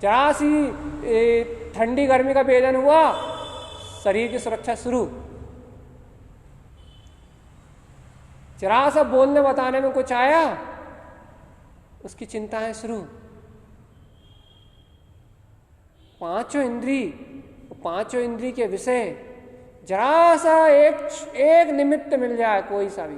जरा सी ठंडी गर्मी का भेदन हुआ, शरीर की सुरक्षा शुरू। जरा सा बोलने बताने में कुछ आया, उसकी चिंताएं शुरू। पांचों इंद्री के विषय जरा सा एक निमित्त मिल जाए, कोई सा भी,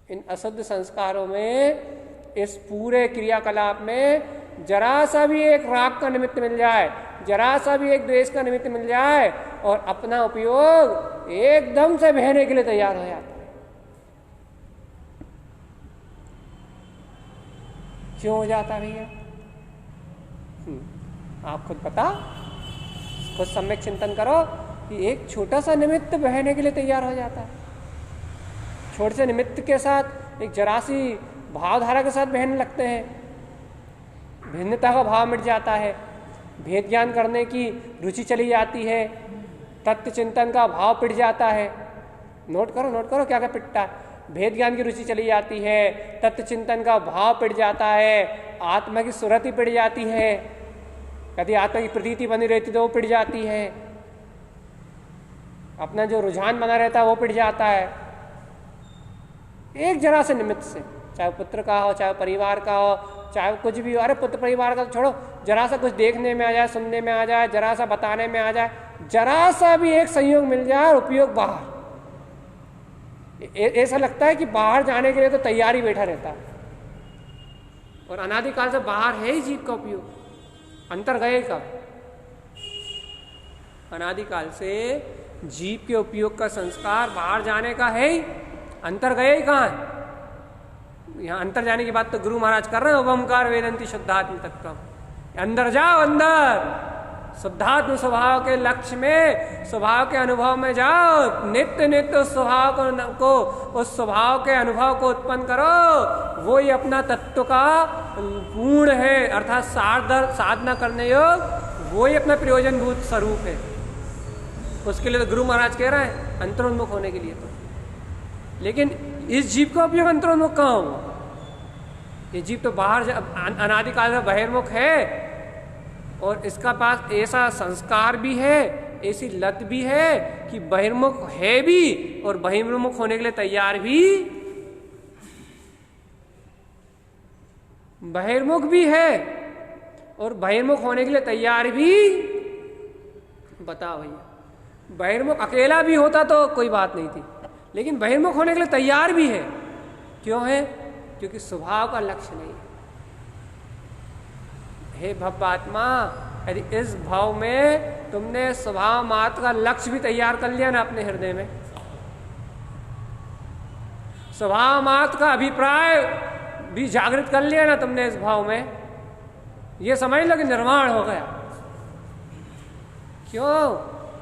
इन अशुद्ध संस्कारों में, इस पूरे क्रियाकलाप में जरा सा भी एक राग का निमित्त मिल जाए, जरा सा भी एक द्वेष का निमित्त मिल जाए और अपना उपयोग एकदम से बहने के लिए तैयार हो जाता है। क्यों हो जाता भैया? आप खुद बता, खुद सम्यक चिंतन करो कि एक छोटा सा निमित्त बहने के लिए तैयार हो जाता है। छोटे से निमित्त के साथ एक जरासी भावधारा के साथ बहने लगते हैं, भिन्नता का भाव मिट जाता है, भेद ज्ञान करने की रुचि चली जाती है, तत्व चिंतन का भाव पिट जाता है। नोट करो क्या क्या पिटता है। भेद ज्ञान की रुचि चली जाती है, तत्व चिंतन का भाव पिट जाता है, आत्मा की सुरति पिट जाती है, यदि आत्मा की प्रतीति बनी रहती तो वो पिट जाती है, अपना जो रुझान बना रहता है वो पिट जाता है। एक जरा से निमित्त से, चाहे पुत्र का हो, चाहे परिवार का हो, चाहे कुछ भी हो। अरे पुत्र परिवार का तो छोड़ो, जरा सा कुछ देखने में आ जाए, सुनने में आ जाए, जरा सा बताने में आ जाए, जरा सा भी एक संयोग मिल जाए और उपयोग बाहर। ऐसा लगता है कि बाहर जाने के लिए तो तैयारी बैठा रहता है, और अनादिकाल से बाहर है ही जीव का उपयोग। अंतर गए कब? अनादिकाल से जीव के उपयोग का संस्कार बाहर जाने का है ही, अंतर गए ही कहाँ है? यहाँ अंतर जाने की बात तो गुरु महाराज कर रहे हैं, ओमकार वेदंती शुद्धात्म तत्व। अंदर जाओ, अंदर शुद्धात्म स्वभाव के लक्ष्य में, स्वभाव के अनुभव में जाओ, नित्य नित्य उस स्वभाव को उस स्वभाव के अनुभव को उत्पन्न करो। वो ही अपना तत्व का पूर्ण है, अर्थात साधना करने योग, वो ही अपना प्रयोजनभूत स्वरूप है। उसके लिए तो गुरु महाराज कह रहे हैं अंतरोन्मुख होने के लिए। तो लेकिन इस जीव का उपयोग अंतरोन्मुख कहाँ हुआ? ये जीव तो बाहर अनादिकाल से बहिर्मुख है, और इसका पास ऐसा संस्कार भी है, ऐसी लत भी है कि बहिर्मुख है भी और बहिर्मुख होने के लिए तैयार भी, बहिर्मुख भी है और बहिर्मुख होने के लिए तैयार भी। बताओ भैया, बहिर्मुख अकेला भी होता तो कोई बात नहीं थी, लेकिन बहिर्मुख होने के लिए तैयार भी है। क्यों है? क्योंकि स्वभाव का लक्ष्य नहीं है। हे भव्यात्मा, यदि इस भाव में तुमने स्वभाव मात्र का लक्ष्य भी तैयार कर लिया ना अपने हृदय में, स्वभाव मात्र का अभिप्राय भी जागृत कर लिया ना तुमने इस भाव में, ये समझ लो कि निर्वाण हो गया। क्यों?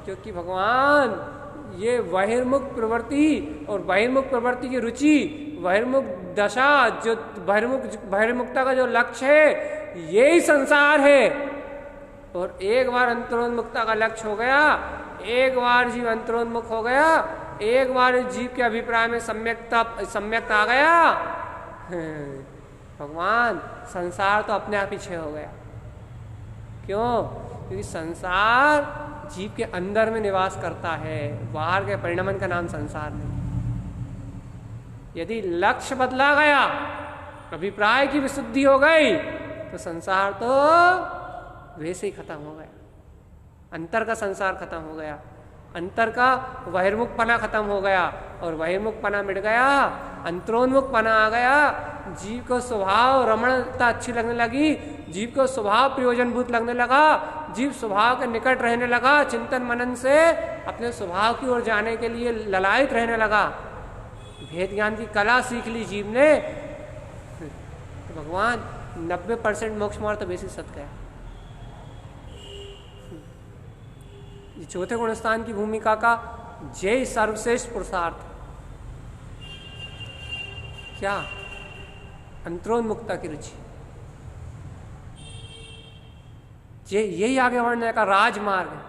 क्योंकि भगवान ये बहिर्मुख प्रवृत्ति और बहिर्मुख प्रवृत्ति की रुचि, बहिर्मुख दशा, जो बहिर्मुखता का जो लक्ष्य है, यही संसार है। और एक बार अंतरोन्मुखता का लक्ष्य हो गया, एक बार जीव अंतरोन्मुख हो गया, एक बार जीव के अभिप्राय में सम्यकता आ गया, भगवान संसार तो अपने आप पीछे हो गया। क्यों? क्योंकि संसार जीव के अंदर में निवास करता है, बाहर के परिणमन का नाम संसार नहीं। यदि लक्ष्य बदला गया, अभिप्राय की विशुद्धि हो गई, तो संसार तो वैसे ही खत्म हो गया। अंतर का संसार खत्म हो गया, अंतर का बहिर्मुखपना खत्म हो गया, और बहिर्मुखपना मिट गया, अंतरोन्मुखपना आ गया। जीव को स्वभाव रमणता अच्छी लगने लगी, जीव को स्वभाव प्रयोजनभूत लगने लगा, जीव स्वभाव के निकट रहने लगा, चिंतन मनन से अपने स्वभाव की ओर जाने के लिए ललायित रहने लगा। भेद ज्ञान की कला सीख ली जीव ने, तो भगवान 90% मोक्ष मार्ग तो बेसिक सत गया। ये चौथे गुणस्थान की भूमिका का जय सर्वश्रेष्ठ पुरुषार्थ क्या? अंतरोन्मुक्ता की रुचि, यही आगे बढ़ने का राजमार्ग है।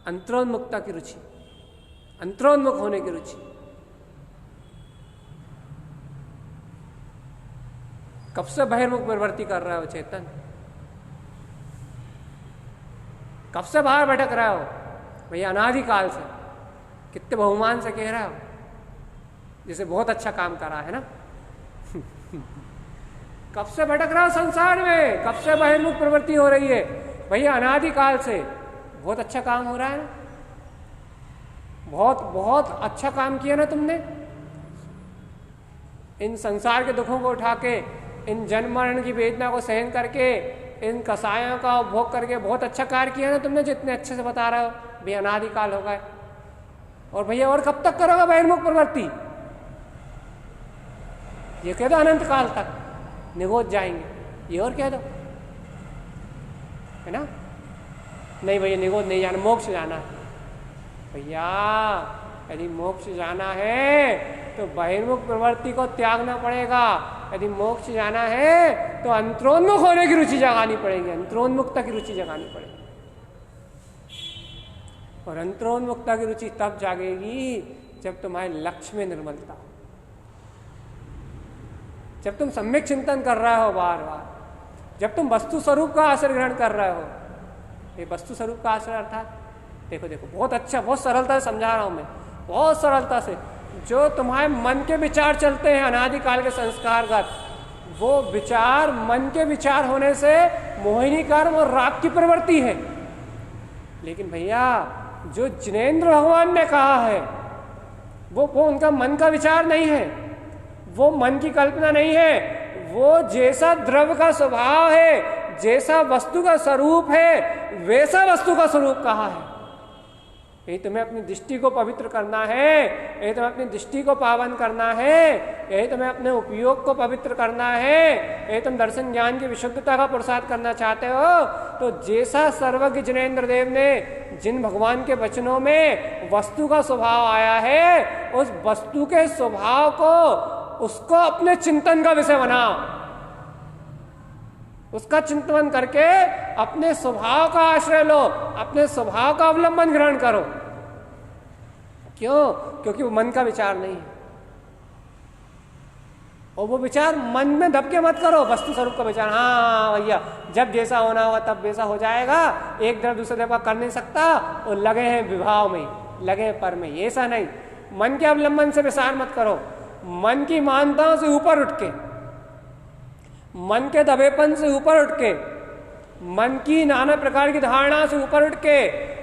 अंतरोन्मुक्ता की रुचि, अंतरोन्मुख होने की रुचि। कब से बहिर्मुख प्रवृत्ति कर रहा हो चेतन? कब से बाहर भटक रहा हो भैया? अनादिकाल से। कितने बहुमान से कह रहा हो, जैसे बहुत अच्छा काम कर रहा है ना। कब से भटक रहा हो संसार में? कब से बहिर्मुख प्रवृत्ति हो रही है भैया? अनादिकाल से। बहुत अच्छा काम हो रहा है ना, बहुत बहुत अच्छा काम किया ना तुमने। इन संसार के दुखों को उठा के, इन जन्म मरण की वेदना को सहन करके, इन कसायों का उपभोग करके बहुत अच्छा कार्य किया ना तुमने, जितने अच्छे से बता रहे हो। भैया अनादिकाल हो गए, और भैया और कब तक करोगे बहिर्मुख प्रवृत्ति? ये कह दो अनंत काल तक निगोद जाएंगे। ये और कह दो, है ना। नहीं भैया निगोद नहीं जाना, मोक्ष जाना है। भैया यदि मोक्ष जाना है तो बहिर्मुख प्रवृत्ति को त्यागना पड़ेगा। यदि मोक्ष जाना है तो अंतरोन्मुख होने की रुचि जगानी पड़ेगी, अंतरोन्मुखता की रुचि जगानी पड़ेगी। और अंतरोन्मुखता की रुचि तब जागेगी जब तुम्हारे लक्ष्य में निर्मलता हो, जब तुम सम्यक चिंतन कर रहे हो बार बार, जब तुम वस्तु स्वरूप का आश्रय ग्रहण कर रहे हो। ये वस्तु स्वरूप का आश्रय अर्थात देखो देखो, बहुत अच्छा, बहुत सरलता से समझा रहा हूं मैं, बहुत सरलता से। जो तुम्हारे मन के विचार चलते हैं अनादिकाल के संस्कारगत, वो विचार मन के विचार होने से मोहिनी कर्म और राग की प्रवृत्ति है। लेकिन भैया जो जिनेंद्र भगवान ने कहा है वो उनका मन का विचार नहीं है, वो मन की कल्पना नहीं है। वो जैसा द्रव्य का स्वभाव है, जैसा वस्तु का स्वरूप है, वैसा वस्तु का स्वरूप कहा है। यही तुम्हें अपनी दृष्टि को पवित्र करना है, यही तुम्हें अपनी दृष्टि को पावन करना है, यही तुम्हें अपने उपयोग को पवित्र करना है, यही तुम दर्शन ज्ञान की विशुद्धता का पुरुषार्थ करना चाहते हो। तो जैसा सर्वज्ञ जिनेंद्र देव ने जिन भगवान के वचनों में वस्तु का स्वभाव आया है, उस वस्तु के स्वभाव को, उसको अपने चिंतन का विषय बनाओ, उसका चिंतन करके अपने स्वभाव का आश्रय लो, अपने स्वभाव का अवलंबन ग्रहण करो। क्यों? क्योंकि वो मन का विचार नहीं है। और वो विचार मन में दबके मत करो, वस्तु स्वरूप का विचार। हाँ भैया, जब जैसा होना होगा तब वैसा हो जाएगा, एक तरफ दूसरे तरफ का कर नहीं सकता, और लगे हैं विभाव में, लगे हैं पर में। ऐसा नहीं, मन के अवलंबन से विचार मत करो। मन की मान्यताओं से ऊपर उठ के, मन के दबेपन से ऊपर उठ के, मन की नाना प्रकार की धारणा से ऊपर उठ के,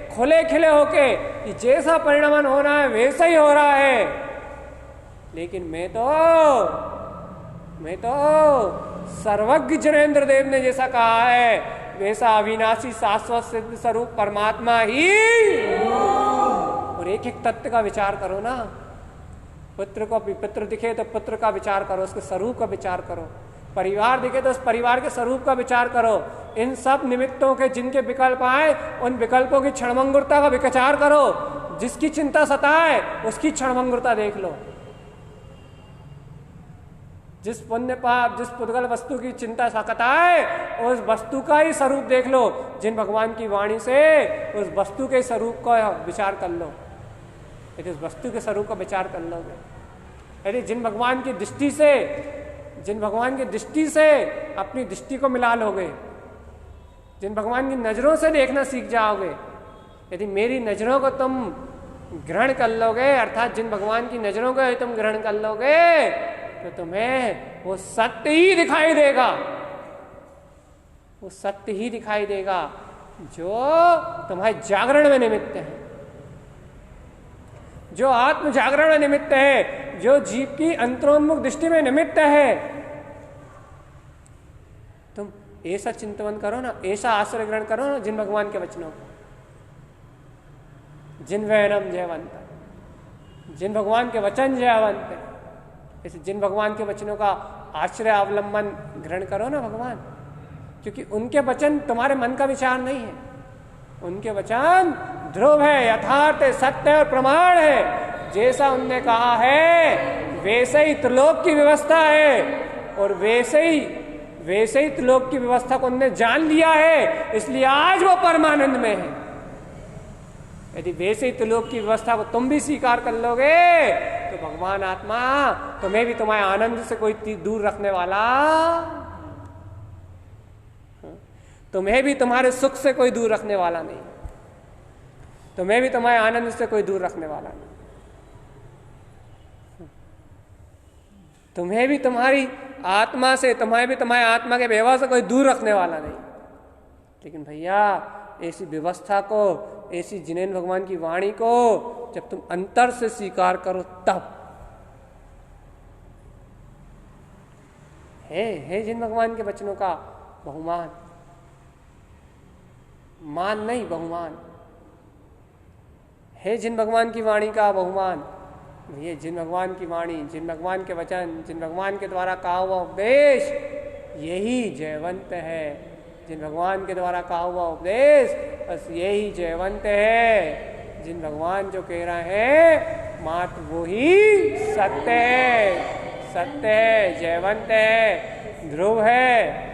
खुले खिले होके कि जैसा परिणमन होना है वैसा ही हो रहा है। लेकिन मैं तो सर्वज्ञ जिनेंद्र देव ने जैसा कहा है वैसा अविनाशी शाश्वत सिद्ध स्वरूप परमात्मा ही। और एक एक तत्व का विचार करो ना। पुत्र को पितृ दिखे तो पुत्र का विचार करो, उसके स्वरूप का विचार करो। परिवार दिखे तो उस परिवार के स्वरूप का विचार करो। इन सब निमित्तों के जिनके विकल्प आए उन विकल्पों की क्षणभंगुरता का विचार करो। जिसकी चिंता सताए उसकी क्षणभंगुरता देख लो। जिस पुण्य पाप, जिस पुद्गल वस्तु की चिंता सताए उस वस्तु का ही स्वरूप देख लो। जिन भगवान की वाणी से उस वस्तु के स्वरूप का विचार कर लो। यदि उस वस्तु के स्वरूप का विचार कर लोगे, यदि जिन भगवान की दृष्टि से अपनी दृष्टि को मिला लोगे, जिन भगवान की नजरों से देखना सीख जाओगे, यदि मेरी नजरों को तुम ग्रहण कर लोगे, अर्थात जिन भगवान की नजरों को तुम ग्रहण कर लोगे, तो तुम्हें वो सत्य ही दिखाई देगा। वो सत्य ही दिखाई देगा जो तुम्हारे जागरण में निमित्त है, जो आत्म जागरण में निमित्त है, जो जीव की अंतरोन्मुख दृष्टि में निमित्त है। तुम ऐसा चिंतन करो ना, ऐसा आश्रय ग्रहण करो ना जिन भगवान के वचनों को, जिन वैनम जयवंत, जिन भगवान के वचन जयवंत, ऐसे जिन भगवान के वचनों का आश्रय अवलंबन ग्रहण करो ना भगवान। क्योंकि उनके वचन तुम्हारे मन का विचार नहीं है, उनके वचन ध्रुव है, यथार्थ है, सत्य है और प्रमाण है। जैसा उनने कहा है वैसे ही त्रिलोक की व्यवस्था है, और वैसे ही त्रिलोक की व्यवस्था को उनने जान लिया है, इसलिए आज वो परमानंद में है। यदि वैसे ही त्रिलोक की व्यवस्था को तुम भी स्वीकार कर लोगे तो भगवान आत्मा तुम्हें भी तुम्हारे आनंद से कोई दूर रखने वाला, तुम्हें भी तुम्हारे सुख से कोई दूर रखने वाला नहीं, तुम्हें भी तुम्हारे आनंद से कोई दूर रखने वाला नहीं, तुम्हें भी तुम्हारी आत्मा से, तुम्हें भी तुम्हारे आत्मा के व्यवहार से कोई दूर रखने वाला नहीं। लेकिन भैया ऐसी व्यवस्था को, ऐसी जिनेंद्र भगवान की वाणी को जब तुम अंतर से स्वीकार करो तब है जिन भगवान के वचनों का बहुमान, मान नहीं बहुमान है, जिन भगवान की वाणी का बहुमान। ये जिन भगवान की वाणी, जिन भगवान के वचन, जिन भगवान के द्वारा कहा हुआ उपदेश, यही जयवंत है। जिन भगवान के द्वारा कहा हुआ उपदेश, बस यही जयवंत है। जिन भगवान जो कह रहे हैं मात्र वो ही सत्य है, सत्य है, जयवंत है, ध्रुव है।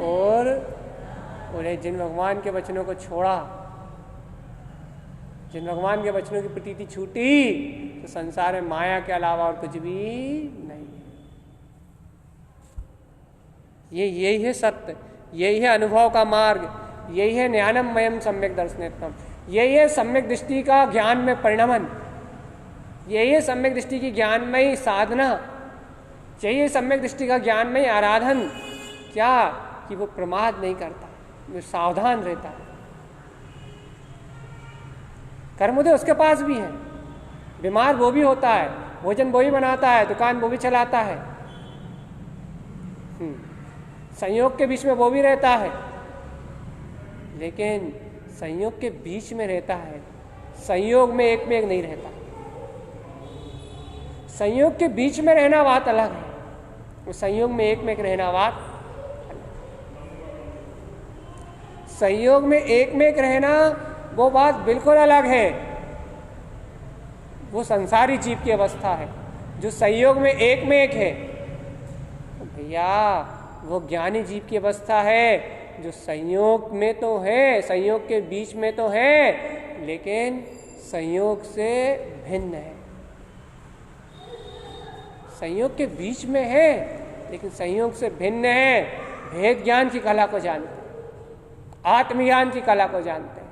और उन्हें जिन भगवान के वचनों को छोड़ा, जिन भगवान के वचनों की प्रतीति छूटी, तो संसार में माया के अलावा और कुछ भी नहीं है। यही है सत्य, यही है अनुभव का मार्ग, यही है ज्ञानमयम सम्यक दर्शनेत्तम, यही है सम्यक दृष्टि का ज्ञान में परिणमन, यही है सम्यक दृष्टि की ज्ञानमयी साधना, यही है सम्यक दृष्टि का ज्ञानमयी आराधन। क्या कि वो प्रमाद नहीं करता, वो सावधान रहता है। कर्मोदय उसके पास भी है, बीमार वो भी होता है, भोजन वो भी बनाता है, दुकान वो भी चलाता है, संयोग के बीच में वो भी रहता है, लेकिन संयोग के बीच में रहता है, संयोग में एक नहीं रहता। संयोग के बीच में रहना बात अलग है, वो संयोग में एक रहना बात अलग। संयोग में एक रहना वो बात बिल्कुल अलग है। वो संसारी जीव की अवस्था है। जो संयोग में एक है, तो भैया वो ज्ञानी जीव की अवस्था है, जो संयोग में तो है, संयोग के बीच में तो है, लेकिन संयोग से भिन्न है। संयोग के बीच में है, लेकिन संयोग से भिन्न है। भेद ज्ञान की कला को जानते हैं, आत्मज्ञान की कला को जानते हैं,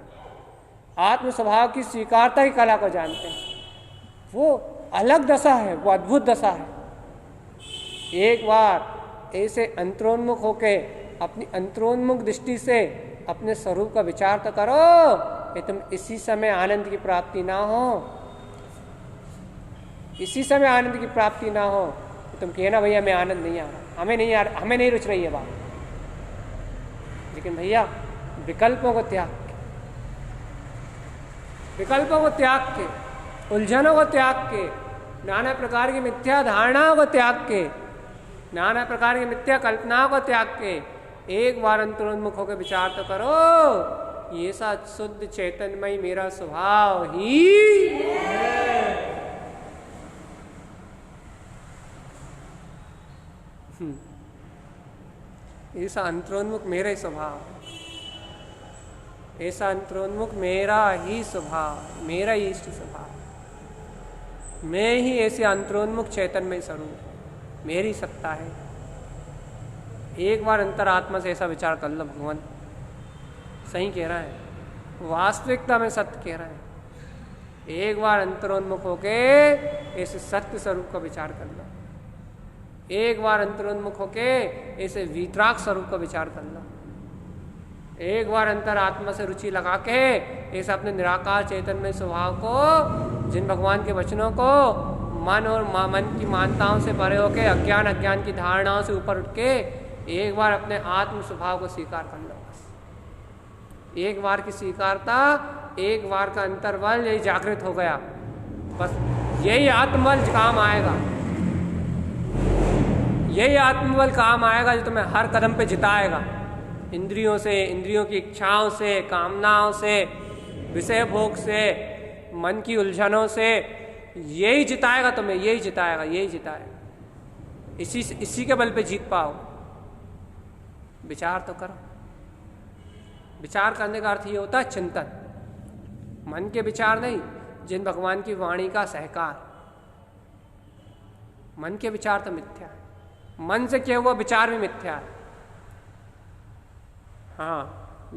आत्म स्वभाव की स्वीकारता की कला को जानते हैं। वो अलग दशा है, वो अद्भुत दशा है। एक बार ऐसे अंतरोन्मुख होके अपनी अंतरोन्मुख दृष्टि से अपने स्वरूप का विचार तो करो कि तुम इसी समय आनंद की प्राप्ति ना हो, इसी समय आनंद की प्राप्ति ना हो, तो तुम कहना भैया मैं आनंद नहीं आ रहा, हमें नहीं आ रहा, हमें नहीं रुच रही है बात। लेकिन भैया विकल्पों को त्याग के, विकल्पों को त्याग के, उलझनों को त्याग के, नाना प्रकार की मिथ्या धारणाओं को त्याग के, नाना प्रकार की मिथ्या कल्पनाओं को त्याग के एक बार अंतरोन्मुख होकर विचार तो करो, ये सा शुद्ध चैतन्यमय मेरा स्वभाव ही है। ऐसा अंतरोन्मुख मेरा ही स्वभाव, ऐसा अंतरोन्मुख मेरा ही स्वभाव, मेरा ही इष्ट स्वभाव, मैं ही ऐसे अंतरोन्मुख चैतन्यमय स्वरूप, मेरी सत्ता है। एक बार अंतरात्मा से ऐसा विचार कर लो, भगवान सही कह रहा है, वास्तविकता में सत्य कह रहा है। एक बार अंतरोन्मुख होके ऐसे सत्य स्वरूप का विचार कर लो, एक बार अंतरोन्मुख होके ऐसे वीतराग स्वरूप का विचार कर लो, एक बार अंतरात्मा से रुचि लगा के ऐसा अपने निराकार चैतन्य स्वभाव को, जिन भगवान के वचनों को मन और मन की मान्यताओं से परे होके, अज्ञान की धारणाओं से ऊपर उठ के एक बार अपने आत्म स्वभाव को स्वीकार कर लो। बस एक बार की स्वीकारता, एक बार का अंतर्बल यही जागृत हो गया, बस यही आत्मबल काम आएगा, यही आत्मबल काम आएगा जो तुम्हें हर कदम पे जिताएगा। इंद्रियों से, इंद्रियों की इच्छाओं से, कामनाओं से, विषय भोग से, मन की उलझनों से, यही जिताएगा तुम्हें, यही जिताएगा, यही जिताएगा। इसी के बल पे जीत पाओ। विचार तो करो। विचार करने का अर्थ ये होता है चिंतन, मन के विचार नहीं, जिन भगवान की वाणी का सहकार। मन के विचार तो मिथ्या है, मन से किया हुआ विचार भी मिथ्या है, हाँ,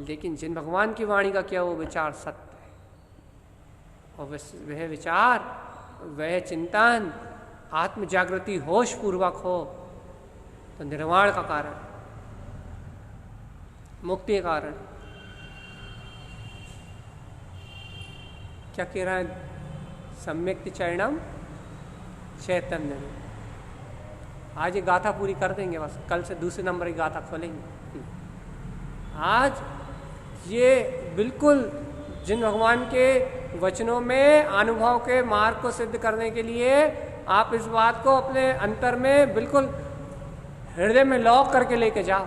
लेकिन जिन भगवान की वाणी का किया हुआ विचार सत्य है, और वह विचार, वह चिंतन आत्म जागृति होश पूर्वक हो तो निर्वाण का कारण, मुक्ति का कारण। क्या कह रहा है? सम्यक्ति चरणम चैतन्य। आज ये गाथा पूरी कर देंगे, बस कल से दूसरे नंबर की गाथा खोलेंगे। आज ये बिल्कुल जिन भगवान के वचनों में अनुभव के मार्ग को सिद्ध करने के लिए आप इस बात को अपने अंतर में बिल्कुल हृदय में लॉक करके लेके जाओ।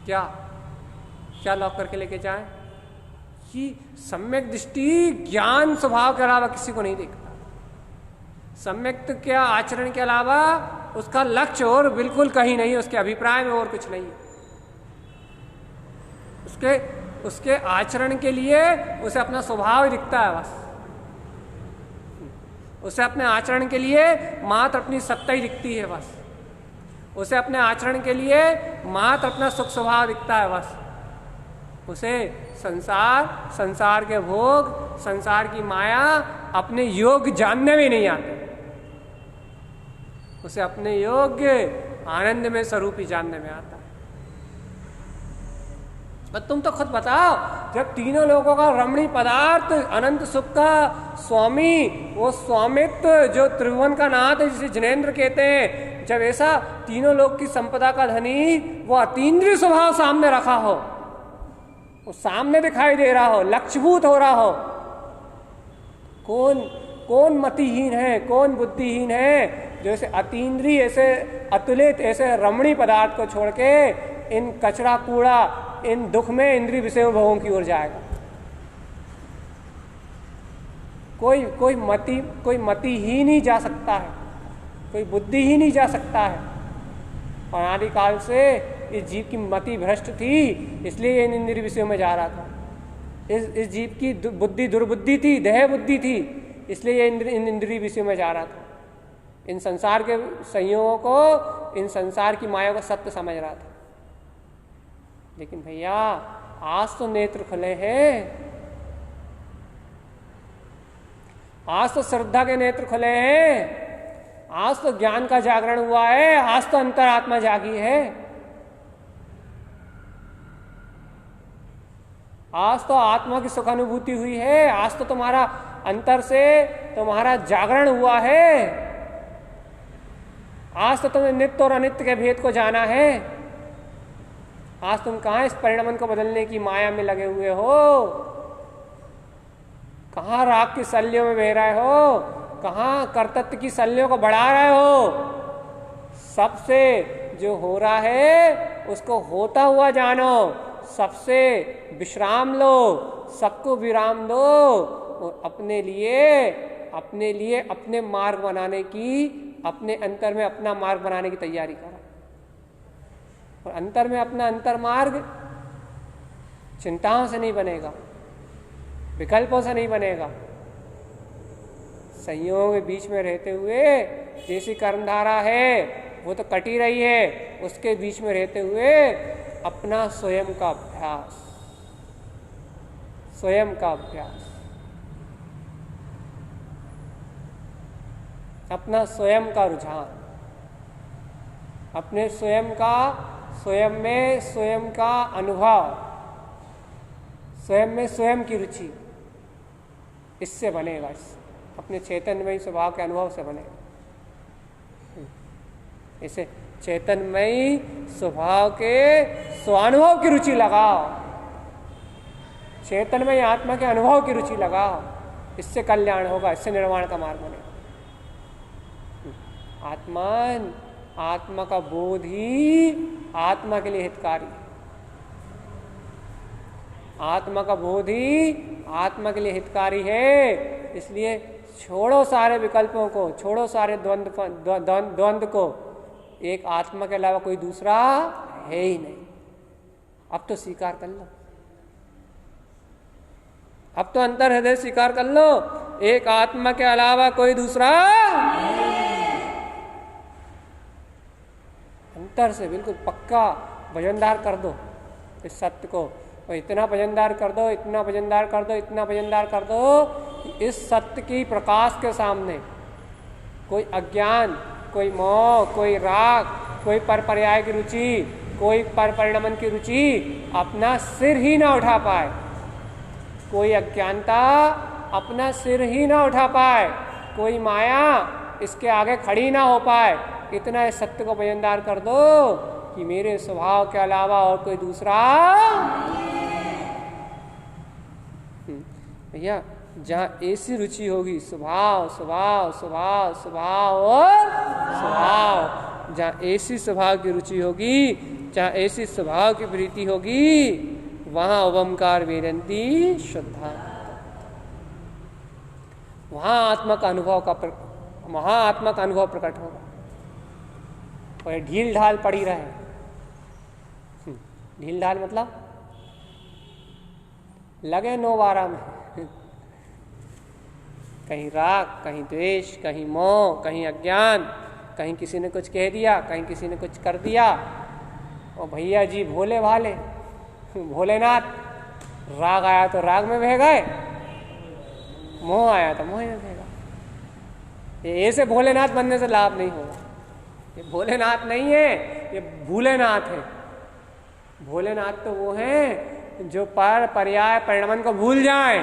क्या क्या लॉक करके लेके जाए कि सम्यक दृष्टि ज्ञान स्वभाव के अलावा किसी को नहीं देखता। सम्यक क्या आचरण के अलावा उसका लक्ष्य और बिल्कुल कहीं नहीं है, उसके अभिप्राय में और कुछ नहीं है। उसके आचरण के लिए उसे अपना स्वभाव ही दिखता है बस। उसे अपने आचरण के लिए मात्र अपनी सत्ता ही दिखती है बस। उसे अपने आचरण के लिए मात्र अपना सुख स्वभाव दिखता है बस। उसे संसार के भोग, संसार की माया अपने योग्य जानने में नहीं आते। उसे अपने योग्य आनंद में स्वरूप ही जानने में आता है। पर तुम तो खुद बताओ, जब तीनों लोगों का रमणीय पदार्थ अनंत सुख का स्वामी, वो स्वामित्व जो त्रिभुवन का नाथ है जिसे जिनेंद्र कहते हैं, जब ऐसा तीनों लोग की संपदा का धनी वो अतीन्द्रिय स्वभाव सामने रखा हो, वो सामने दिखाई दे रहा हो, लक्ष्यभूत हो रहा हो, कौन मतिहीन है, कौन बुद्धिहीन है जो ऐसे अतीन्द्रिय, ऐसे अतुलित, ऐसे रमणीय पदार्थ को छोड़ के इन कचरा कूड़ा, इन दुख में इंद्रिय विषय भोगों की ओर जाएगा। कोई मति ही नहीं जा सकता है, कोई बुद्धि ही नहीं जा सकता है। अनादिकाल से इस जीव की मति भ्रष्ट थी, इसलिए इन इंद्रिय विषयों में जा रहा था। इस जीव की बुद्धि दुर्बुद्धि थी, देह बुद्धि थी, इसलिए इन इंद्रिय विषयों में जा रहा था। इन संसार के संयोगों को, इन संसार की माया को सत्य समझ रहा था। लेकिन भैया आज तो नेत्र खुले हैं, आज तो श्रद्धा के नेत्र खुले हैं, आज तो ज्ञान का जागरण हुआ है, आज तो अंतरात्मा जागी है, आज तो आत्मा की सुख अनुभूति हुई है, आज तो तुम्हारा अंतर से तुम्हारा जागरण हुआ है, आज तो तुमने नित्य और अनित्य के भेद को जाना है। आज तुम कहाँ इस परिणमन को बदलने की माया में लगे हुए हो, कहाँ राग की सल्लियों में बह रहे हो, कहाँ कर्तृत्व की सल्लियों को बढ़ा रहे हो। सबसे जो हो रहा है उसको होता हुआ जानो, सबसे विश्राम लो, सबको विराम दो और अपने लिए अपने मार्ग बनाने की, अपने अंतर में अपना मार्ग बनाने की तैयारी करो। और अंतर में अपना अंतर मार्ग चिंताओं से नहीं बनेगा, विकल्पों से नहीं बनेगा। संयोग के बीच में रहते हुए जैसी कर्मधारा है वो तो कटी रही है, उसके बीच में रहते हुए अपना स्वयं का अभ्यास, स्वयं का अभ्यास, अपना स्वयं का रुझान, अपने स्वयं में स्वयं का अनुभव, स्वयं में स्वयं की रुचि, इससे बनेगा। अपने चैतन्यमयी स्वभाव के अनुभव से बनेगा। इसे चैतन्यमयी स्वभाव के स्वानुभव की रुचि लगाओ, चैतन्यमयी आत्मा के अनुभव की रुचि लगाओ, इससे कल्याण होगा, इससे निर्वाण का मार्ग बनेगा। आत्मा का बोध ही आत्मा के लिए हितकारी है। आत्मा का बोध ही आत्मा के लिए हितकारी है। इसलिए छोड़ो सारे विकल्पों को, छोड़ो सारे द्वंद्व को। एक आत्मा के अलावा कोई दूसरा है ही नहीं। अब तो स्वीकार कर लो, अब तो अंतर हृदय स्वीकार कर लो, एक आत्मा के अलावा कोई दूसरा अंतर से बिल्कुल पक्का वजनदार कर दो इस सत्य को। और इतना वजनदार कर दो, इतना वजनदार कर दो, इतना वजनदार कर दो कि इस सत्य की प्रकाश के सामने कोई अज्ञान, कोई मोह, कोई राग, कोई परपर्याय की रुचि, कोई परपरिणमन की रुचि अपना सिर ही ना उठा पाए, कोई अज्ञानता अपना सिर ही ना उठा पाए, कोई माया इसके आगे खड़ी ना हो पाए। इतना इस सत्य को वजनदार कर दो कि मेरे स्वभाव के अलावा और कोई दूसरा। भैया जहाँ ऐसी रुचि होगी, स्वभाव स्वभाव स्वभाव स्वभाव और स्वभाव, जहाँ ऐसी स्वभाव की रुचि होगी, जहाँ ऐसी स्वभाव की प्रीति होगी, वहाँ ओमकार वेदन्ति शुद्धा, वहाँ आत्मा का अनुभव वहाँ आत्मा का अनुभव प्रकट होगा। और ढील ढाल पड़ी रहे, ढील ढाल मतलब लगे 9-12 में, कहीं राग, कहीं द्वेष, कहीं मोह, कहीं अज्ञान, कहीं किसी ने कुछ कह दिया, कहीं किसी ने कुछ कर दिया, और भैया जी भोले भाले भोलेनाथ, राग आया तो राग में बह गए, मोह आया तो मोह में बह गए। ये ऐसे भोलेनाथ बनने से लाभ नहीं होगा। ये भोलेनाथ नहीं है, ये भूलेनाथ है। भोलेनाथ तो वो हैं जो पर्याय परिणमन को भूल जाएं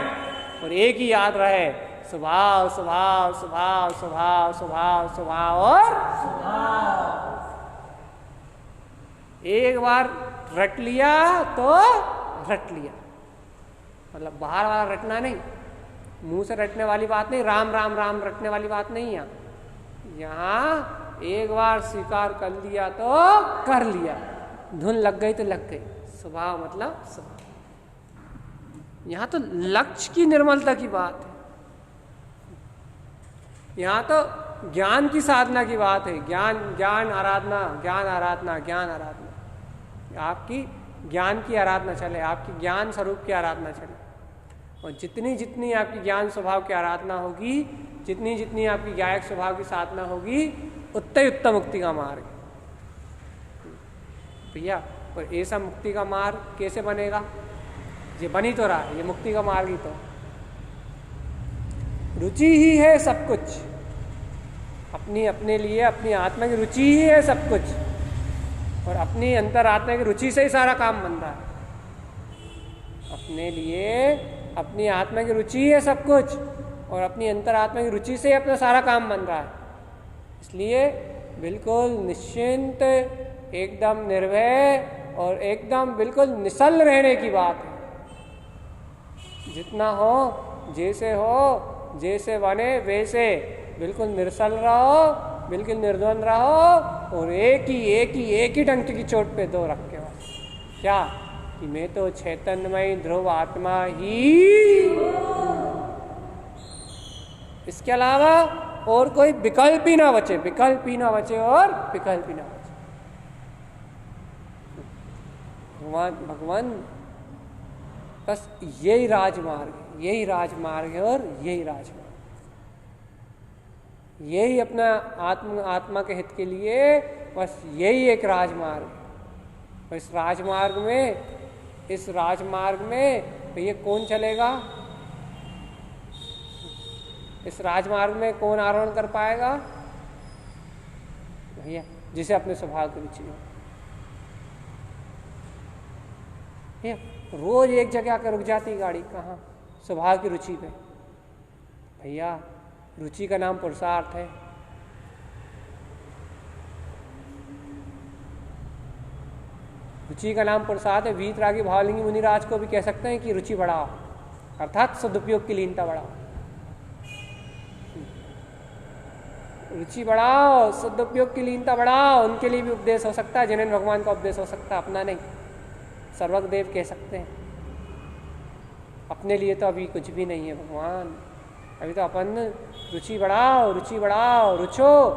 और एक ही याद रहे, स्वभाव स्वभाव स्वभाव स्वभाव स्वभाव स्वभाव और स्वभाव। एक बार रट लिया तो रट लिया, मतलब बाहर वाला रटना नहीं, मुंह से रटने वाली बात नहीं, राम राम राम रटने वाली बात नहीं है यहाँ। एक बार स्वीकार कर लिया तो कर लिया, धुन लग गई तो लग गई। स्वभाव मतलब स्वभाव। यहाँ तो लक्ष्य की निर्मलता की बात है, यहाँ तो ज्ञान की साधना की बात है। ज्ञान आराधना, ज्ञान आराधना, ज्ञान आराधना, आपकी ज्ञान की आराधना चले, आपकी ज्ञान स्वरूप की आराधना चले। और जितनी जितनी आपकी ज्ञान स्वभाव की आराधना होगी, जितनी जितनी आपकी गायक स्वभाव की साधना होगी, उतना ही उत्तम मुक्ति का मार्ग भैया। और ऐसा मुक्ति का मार्ग कैसे बनेगा? ये बन ही तो रहा है, ये मुक्ति का मार्ग ही तो। रुचि ही है सब कुछ, अपनी अपने लिए अपनी आत्मा की रुचि ही है सब कुछ, और अपनी अंतर आत्मा की रुचि से ही सारा काम बन रहा है। अपने लिए अपनी आत्मा की रुचि है सब कुछ, और अपनी अंतर आत्मा की रुचि से अपना सारा काम बन रहा है। इसलिए बिल्कुल निश्चिंत, एकदम निर्भय और एकदम बिल्कुल निश्चल रहने की बात है। जितना हो, जैसे हो, जैसे बने वैसे बिल्कुल निश्चल रहो, बिल्कुल निर्द्वंद रहो, और एक ही डंक की चोट पे दो रख के बस। क्या कि मैं तो चैतन्यमय ध्रुव आत्मा ही, इसके अलावा और कोई विकल्प ही ना बचे, विकल्प ही ना बचे और विकल्प ही ना बचे। भगवान बस यही राजमार्ग है, यही राजमार्ग है, और यही राजमार्ग, यही अपना आत्मा के हित के लिए बस यही एक राजमार्ग है। और इस राजमार्ग में भैया कौन चलेगा? इस राजमार्ग में कौन आरोहण कर पाएगा? भैया जिसे अपने स्वभाव की रुचि हो। रोज एक जगह आकर रुक जाती गाड़ी, कहाँ? स्वभाव की रुचि पे। भैया रुचि का नाम पुरुषार्थ है। रुचि का नाम पुरुषार्थ है। वीतरागी भावलिंगी मुनिराज को भी कह सकते हैं कि रुचि बढ़ाओ, अर्थात सदुपयोग की लीनता बढ़ाओ। रुचि बढ़ाओ, सदुपयोग की लीनता बढ़ाओ। उनके लिए भी उपदेश हो सकता है जिन्हें भगवान का उपदेश हो सकता है, अपना नहीं। सर्वज्ञदेव कह सकते हैं, अपने लिए तो अभी कुछ भी नहीं है भगवान, अभी तो अपन रुचि बढ़ाओ, रुचि बढ़ाओ, रुचो।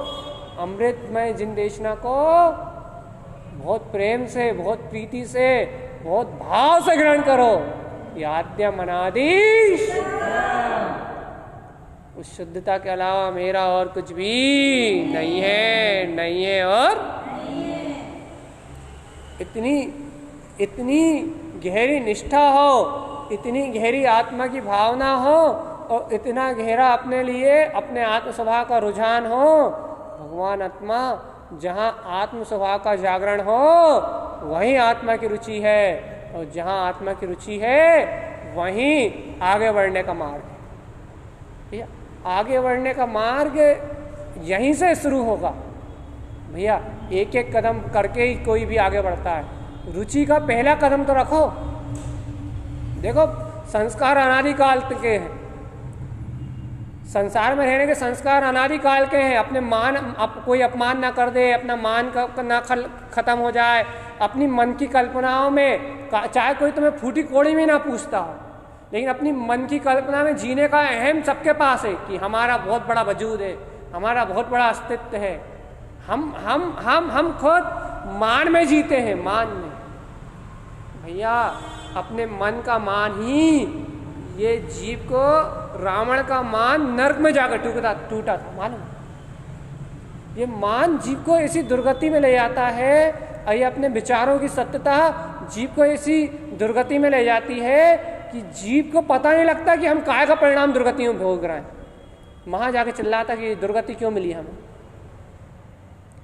अमृतमय जिन देशना को बहुत प्रेम से, बहुत प्रीति से, बहुत भाव से ग्रहण करो। याद्यम अनादिश, उस शुद्धता के अलावा मेरा और कुछ भी नहीं है, नहीं है और इतनी गहरी निष्ठा हो, इतनी गहरी आत्मा की भावना हो, और इतना गहरा अपने लिए अपने आत्म स्वभाव का रुझान हो। भगवान आत्मा, जहाँ आत्म स्वभाव का जागरण हो वहीं आत्मा की रुचि है, और जहाँ आत्मा की रुचि है वहीं आगे बढ़ने का मार्ग है। आगे बढ़ने का मार्ग यहीं से शुरू होगा भैया। एक एक कदम करके ही कोई भी आगे बढ़ता है। रुचि का पहला कदम तो रखो। देखो संस्कार अनादिकाल के हैं, संसार में रहने के संस्कार अनादिकाल के हैं। अपने मान कोई अपमान ना कर दे, अपना मान ना खत्म हो जाए, अपनी मन की कल्पनाओं में, चाहे कोई तुम्हें फूटी कोड़ी में ना पूछता हो, लेकिन अपनी मन की कल्पना में जीने का अहम सबके पास है कि हमारा बहुत बड़ा वजूद है, हमारा बहुत बड़ा अस्तित्व है। हम खुद मान में जीते हैं, मान में। भैया अपने मन का मान ही ये जीव को, रावण का मान नर्क में जाकर टूटा था, मालूम। ये मान जीव को ऐसी दुर्गति में ले जाता है, ये अपने विचारों की सत्यता जीव को ऐसी दुर्गति में ले जाती है कि जीव को पता नहीं लगता कि हम काय का परिणाम दुर्गति में भोग रहे हैं। वहां जाके चिल्लाता कि दुर्गति क्यों मिली हमें।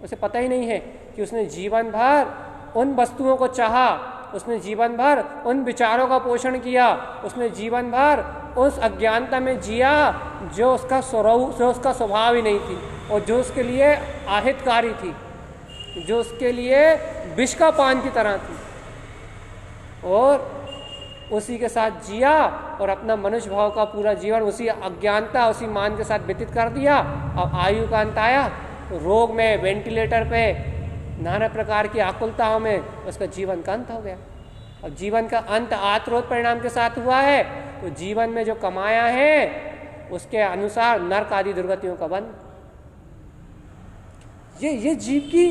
उसे पता ही नहीं है कि उसने जीवन भर उन वस्तुओं को चाहा, उसने जीवन भर उन विचारों का पोषण किया, उसने जीवन भर उस अज्ञानता में जिया जो उसका स्वभाव ही नहीं थी, और जो उसके लिए आहितकारी थी, जो उसके लिए विष का पान की तरह थी, और उसी के साथ जिया और अपना मनुष्य भाव का पूरा जीवन उसी अज्ञानता, उसी मान के साथ व्यतीत कर दिया। अब आयु का अंत आया, रोग में, वेंटिलेटर पे, नाना प्रकार की आकुलताओं में उसका जीवन का अंत हो गया। अब जीवन का अंत आत्रोत परिणाम के साथ हुआ है, तो जीवन में जो कमाया है उसके अनुसार नरक आदि दुर्गतियों का बंध। ये जीव की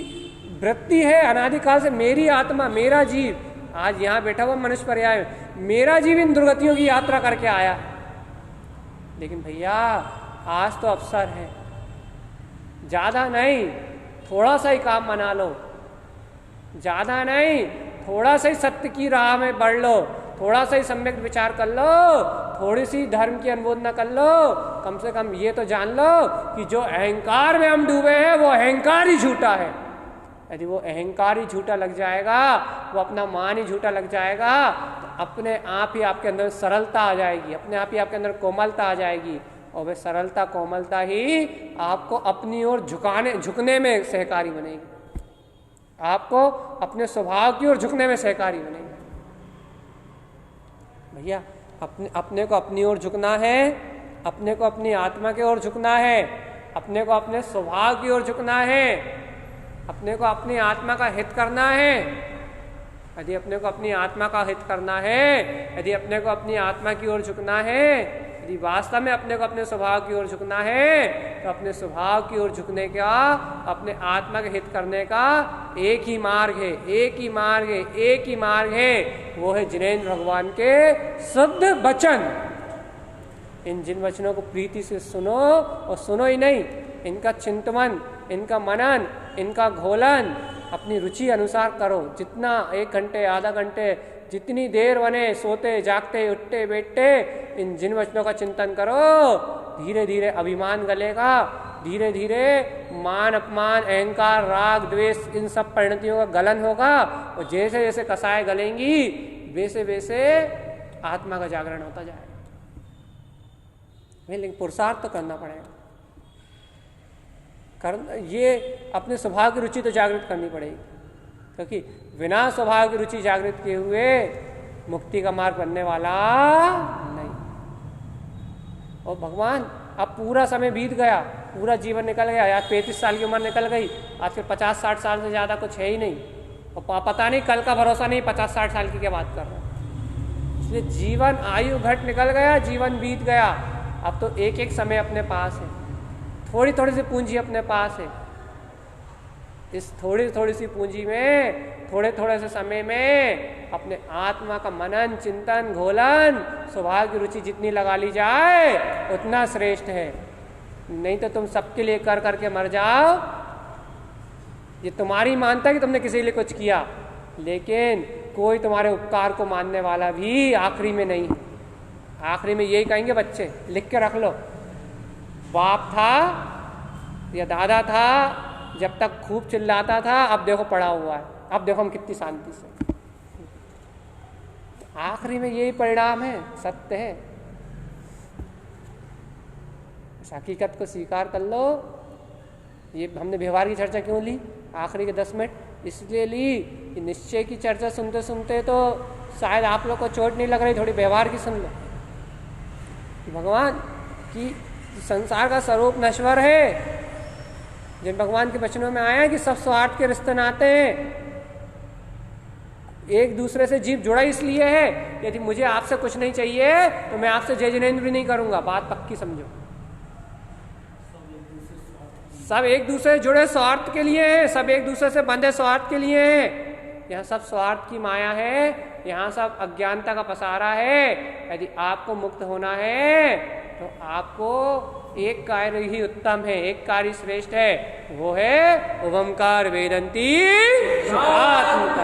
वृत्ति है अनादिकाल से। मेरी आत्मा, मेरा जीव, आज यहाँ बैठा हुआ मनुष्य पर्याय, मेरा जीव इन दुर्गतियों की यात्रा करके आया। लेकिन भैया आज तो अवसर है, ज्यादा नहीं, थोड़ा सा ही काम बना लो, ज्यादा नहीं, थोड़ा सा ही सत्य की राह में बढ़ लो, थोड़ा सा ही सम्यक विचार कर लो, थोड़ी सी धर्म की अनुमोदना कर लो। कम से कम ये तो जान लो कि जो अहंकार में हम डूबे हैं वो अहंकार ही झूठा है। यदि वो अहंकार ही झूठा लग जाएगा, वो अपना मान ही झूठा लग जाएगा, तो अपने आप ही आपके अंदर सरलता आ जाएगी, अपने आप ही आपके अंदर कोमलता आ जाएगी, और वह सरलता कोमलता ही आपको अपनी ओर झुकने में सहकारी बनेगी, आपको अपने स्वभाव की ओर झुकने में सहकारी बनेगी। भैया अपने को अपनी ओर झुकना है, अपने को अपनी आत्मा की ओर झुकना है, अपने को अपने स्वभाव की ओर झुकना है, अपने को अपनी आत्मा का हित करना है। यदि अपने को अपनी आत्मा का हित करना है, यदि अपने को अपनी आत्मा की ओर झुकना है, यदि वास्तव में अपने को अपने स्वभाव की ओर झुकना है, तो अपने स्वभाव की ओर झुकने का, अपने आत्मा के हित करने का एक ही मार्ग है, एक ही मार्ग है, एक ही मार्ग है, वो है जिनेंद्र भगवान के शुद्ध वचन। इन जिन वचनों को प्रीति से सुनो, और सुनो ही नहीं, इनका चिंतन, इनका मनन, इनका घोलन अपनी रुचि अनुसार करो। जितना 1 घंटे, आधा घंटे, जितनी देर बने, सोते जागते उठते बैठते, इन जिन वचनों का चिंतन करो, धीरे धीरे अभिमान गलेगा, धीरे धीरे मान अपमान, अहंकार, राग, द्वेष, इन सब परिणतियों का गलन होगा, और जैसे जैसे कसाएं गलेंगी वैसे वैसे आत्मा का जागरण होता जाएगा। लेकिन पुरुषार्थ तो करना पड़ेगा, ये अपने स्वभाव की रुचि तो जागृत करनी पड़ेगी, क्योंकि बिना स्वभाव की रुचि जागृत किए हुए मुक्ति का मार्ग बनने वाला नहीं। और भगवान अब पूरा समय बीत गया, पूरा जीवन निकल गया, आज 35 साल की उम्र निकल गई, आज फिर 50-60 साल से ज़्यादा कुछ है ही नहीं, और पता नहीं कल का भरोसा नहीं, 50-60 साल की क्या बात कर रहे हैं। इसलिए जीवन आयु घट निकल गया, जीवन बीत गया, अब तो एक एक समय अपने पास है, थोड़ी थोड़ी सी पूंजी अपने पास है। इस थोड़ी थोड़ी सी पूंजी में, थोड़े थोड़े से समय में अपने आत्मा का मनन, चिंतन, घोलन, स्वभाव की रुचि जितनी लगा ली जाए उतना श्रेष्ठ है। नहीं तो तुम सबके लिए कर करके मर जाओ। ये तुम्हारी मानता है कि तुमने किसी के लिए कुछ किया, लेकिन कोई तुम्हारे उपकार को मानने वाला भी आखिरी में नहीं। आखिरी में यही कहेंगे बच्चे, लिख के रख लो, बाप था या दादा था, जब तक खूब चिल्लाता था, अब देखो पड़ा हुआ है, अब देखो हम कितनी शांति से। आखिरी में यही परिणाम है, सत्य है। इस हकीकत को स्वीकार कर लो। ये हमने व्यवहार की चर्चा क्यों ली आखिरी के 10 मिनट? इसलिए ली कि निश्चय की चर्चा सुनते सुनते तो शायद आप लोग को चोट नहीं लग रही, थोड़ी व्यवहार की सुन लो कि भगवान की संसार का स्वरूप नश्वर है। जिन भगवान के वचनों में आया है कि सब स्वार्थ के रिश्ते नाते हैं, एक दूसरे से जीव जुड़ा इसलिए है, यदि मुझे आपसे कुछ नहीं चाहिए तो मैं आपसे जय जिनेंद्र भी नहीं करूंगा। बात पक्की समझो। सब एक दूसरे से जुड़े स्वार्थ के लिए हैं, सब एक दूसरे से बंधे स्वार्थ के लिए हैं। यहाँ सब स्वार्थ की माया है, यहाँ सब अज्ञानता का पसारा है। यदि आपको मुक्त होना है तो आपको एक कार्य ही उत्तम है, एक कार्य श्रेष्ठ है, वो है ओमकार वेदंती सुखात्मक।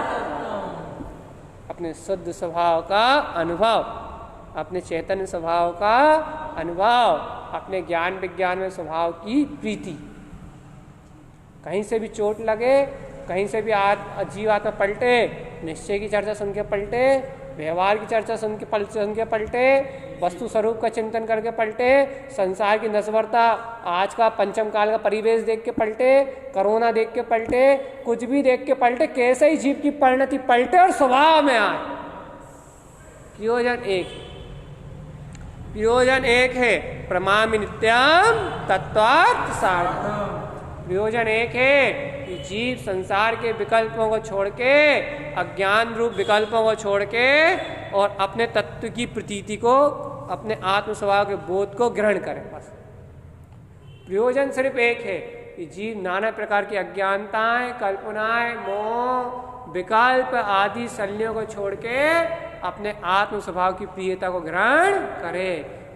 अपने शुद्ध स्वभाव का अनुभव, अपने चैतन्य स्वभाव का अनुभव, अपने ज्ञान विज्ञान में स्वभाव की प्रीति। कहीं से भी चोट लगे, कहीं से भी जीवात्मा पलटे, निश्चय की चर्चा सुन के पलटे, व्यवहार की चर्चा सुन के पलटे, वस्तु स्वरूप का चिंतन करके पलटे, संसार की नश्वरता, आज का पंचम काल का परिवेश देख के पलटे, कोरोना देख के पलटे, कुछ भी देख के पलटे, कैसे ही जीव की परिणति पलटे और स्वभाव में आए। प्रयोजन एक है, प्रमामि नित्यम तत्वार्थ सार्थम। प्रयोजन एक है कि जीव संसार के विकल्पों को छोड़ के, अज्ञान रूप विकल्पों को छोड़ के और अपने तत्व की प्रतीति को, अपने आत्म स्वभाव के बोध को ग्रहण करे। बस प्रयोजन सिर्फ एक है कि जीव नाना प्रकार की अज्ञानताएं, कल्पनाएं, मोह, विकल्प आदि शल्यों को छोड़ के अपने आत्म स्वभाव की प्रियता को ग्रहण करे।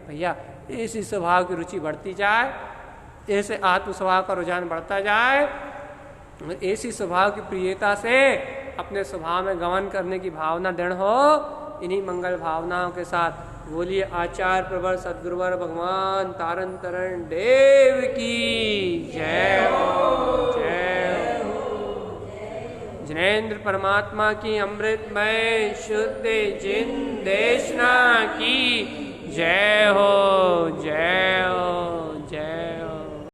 भैया इसी स्वभाव की रुचि बढ़ती जाए, ऐसे आत्म स्वभाव का रुझान बढ़ता जाए, ऐसी स्वभाव की प्रियता से अपने स्वभाव में गमन करने की भावना दृढ़ हो। इन्हीं मंगल भावनाओं के साथ बोलिए आचार्य प्रवर सद्गुरुवर भगवान तारण तरण देव की जय हो, जय हो। जिनेंद्र परमात्मा की अमृतमय शुद्ध जिन देशना की जय।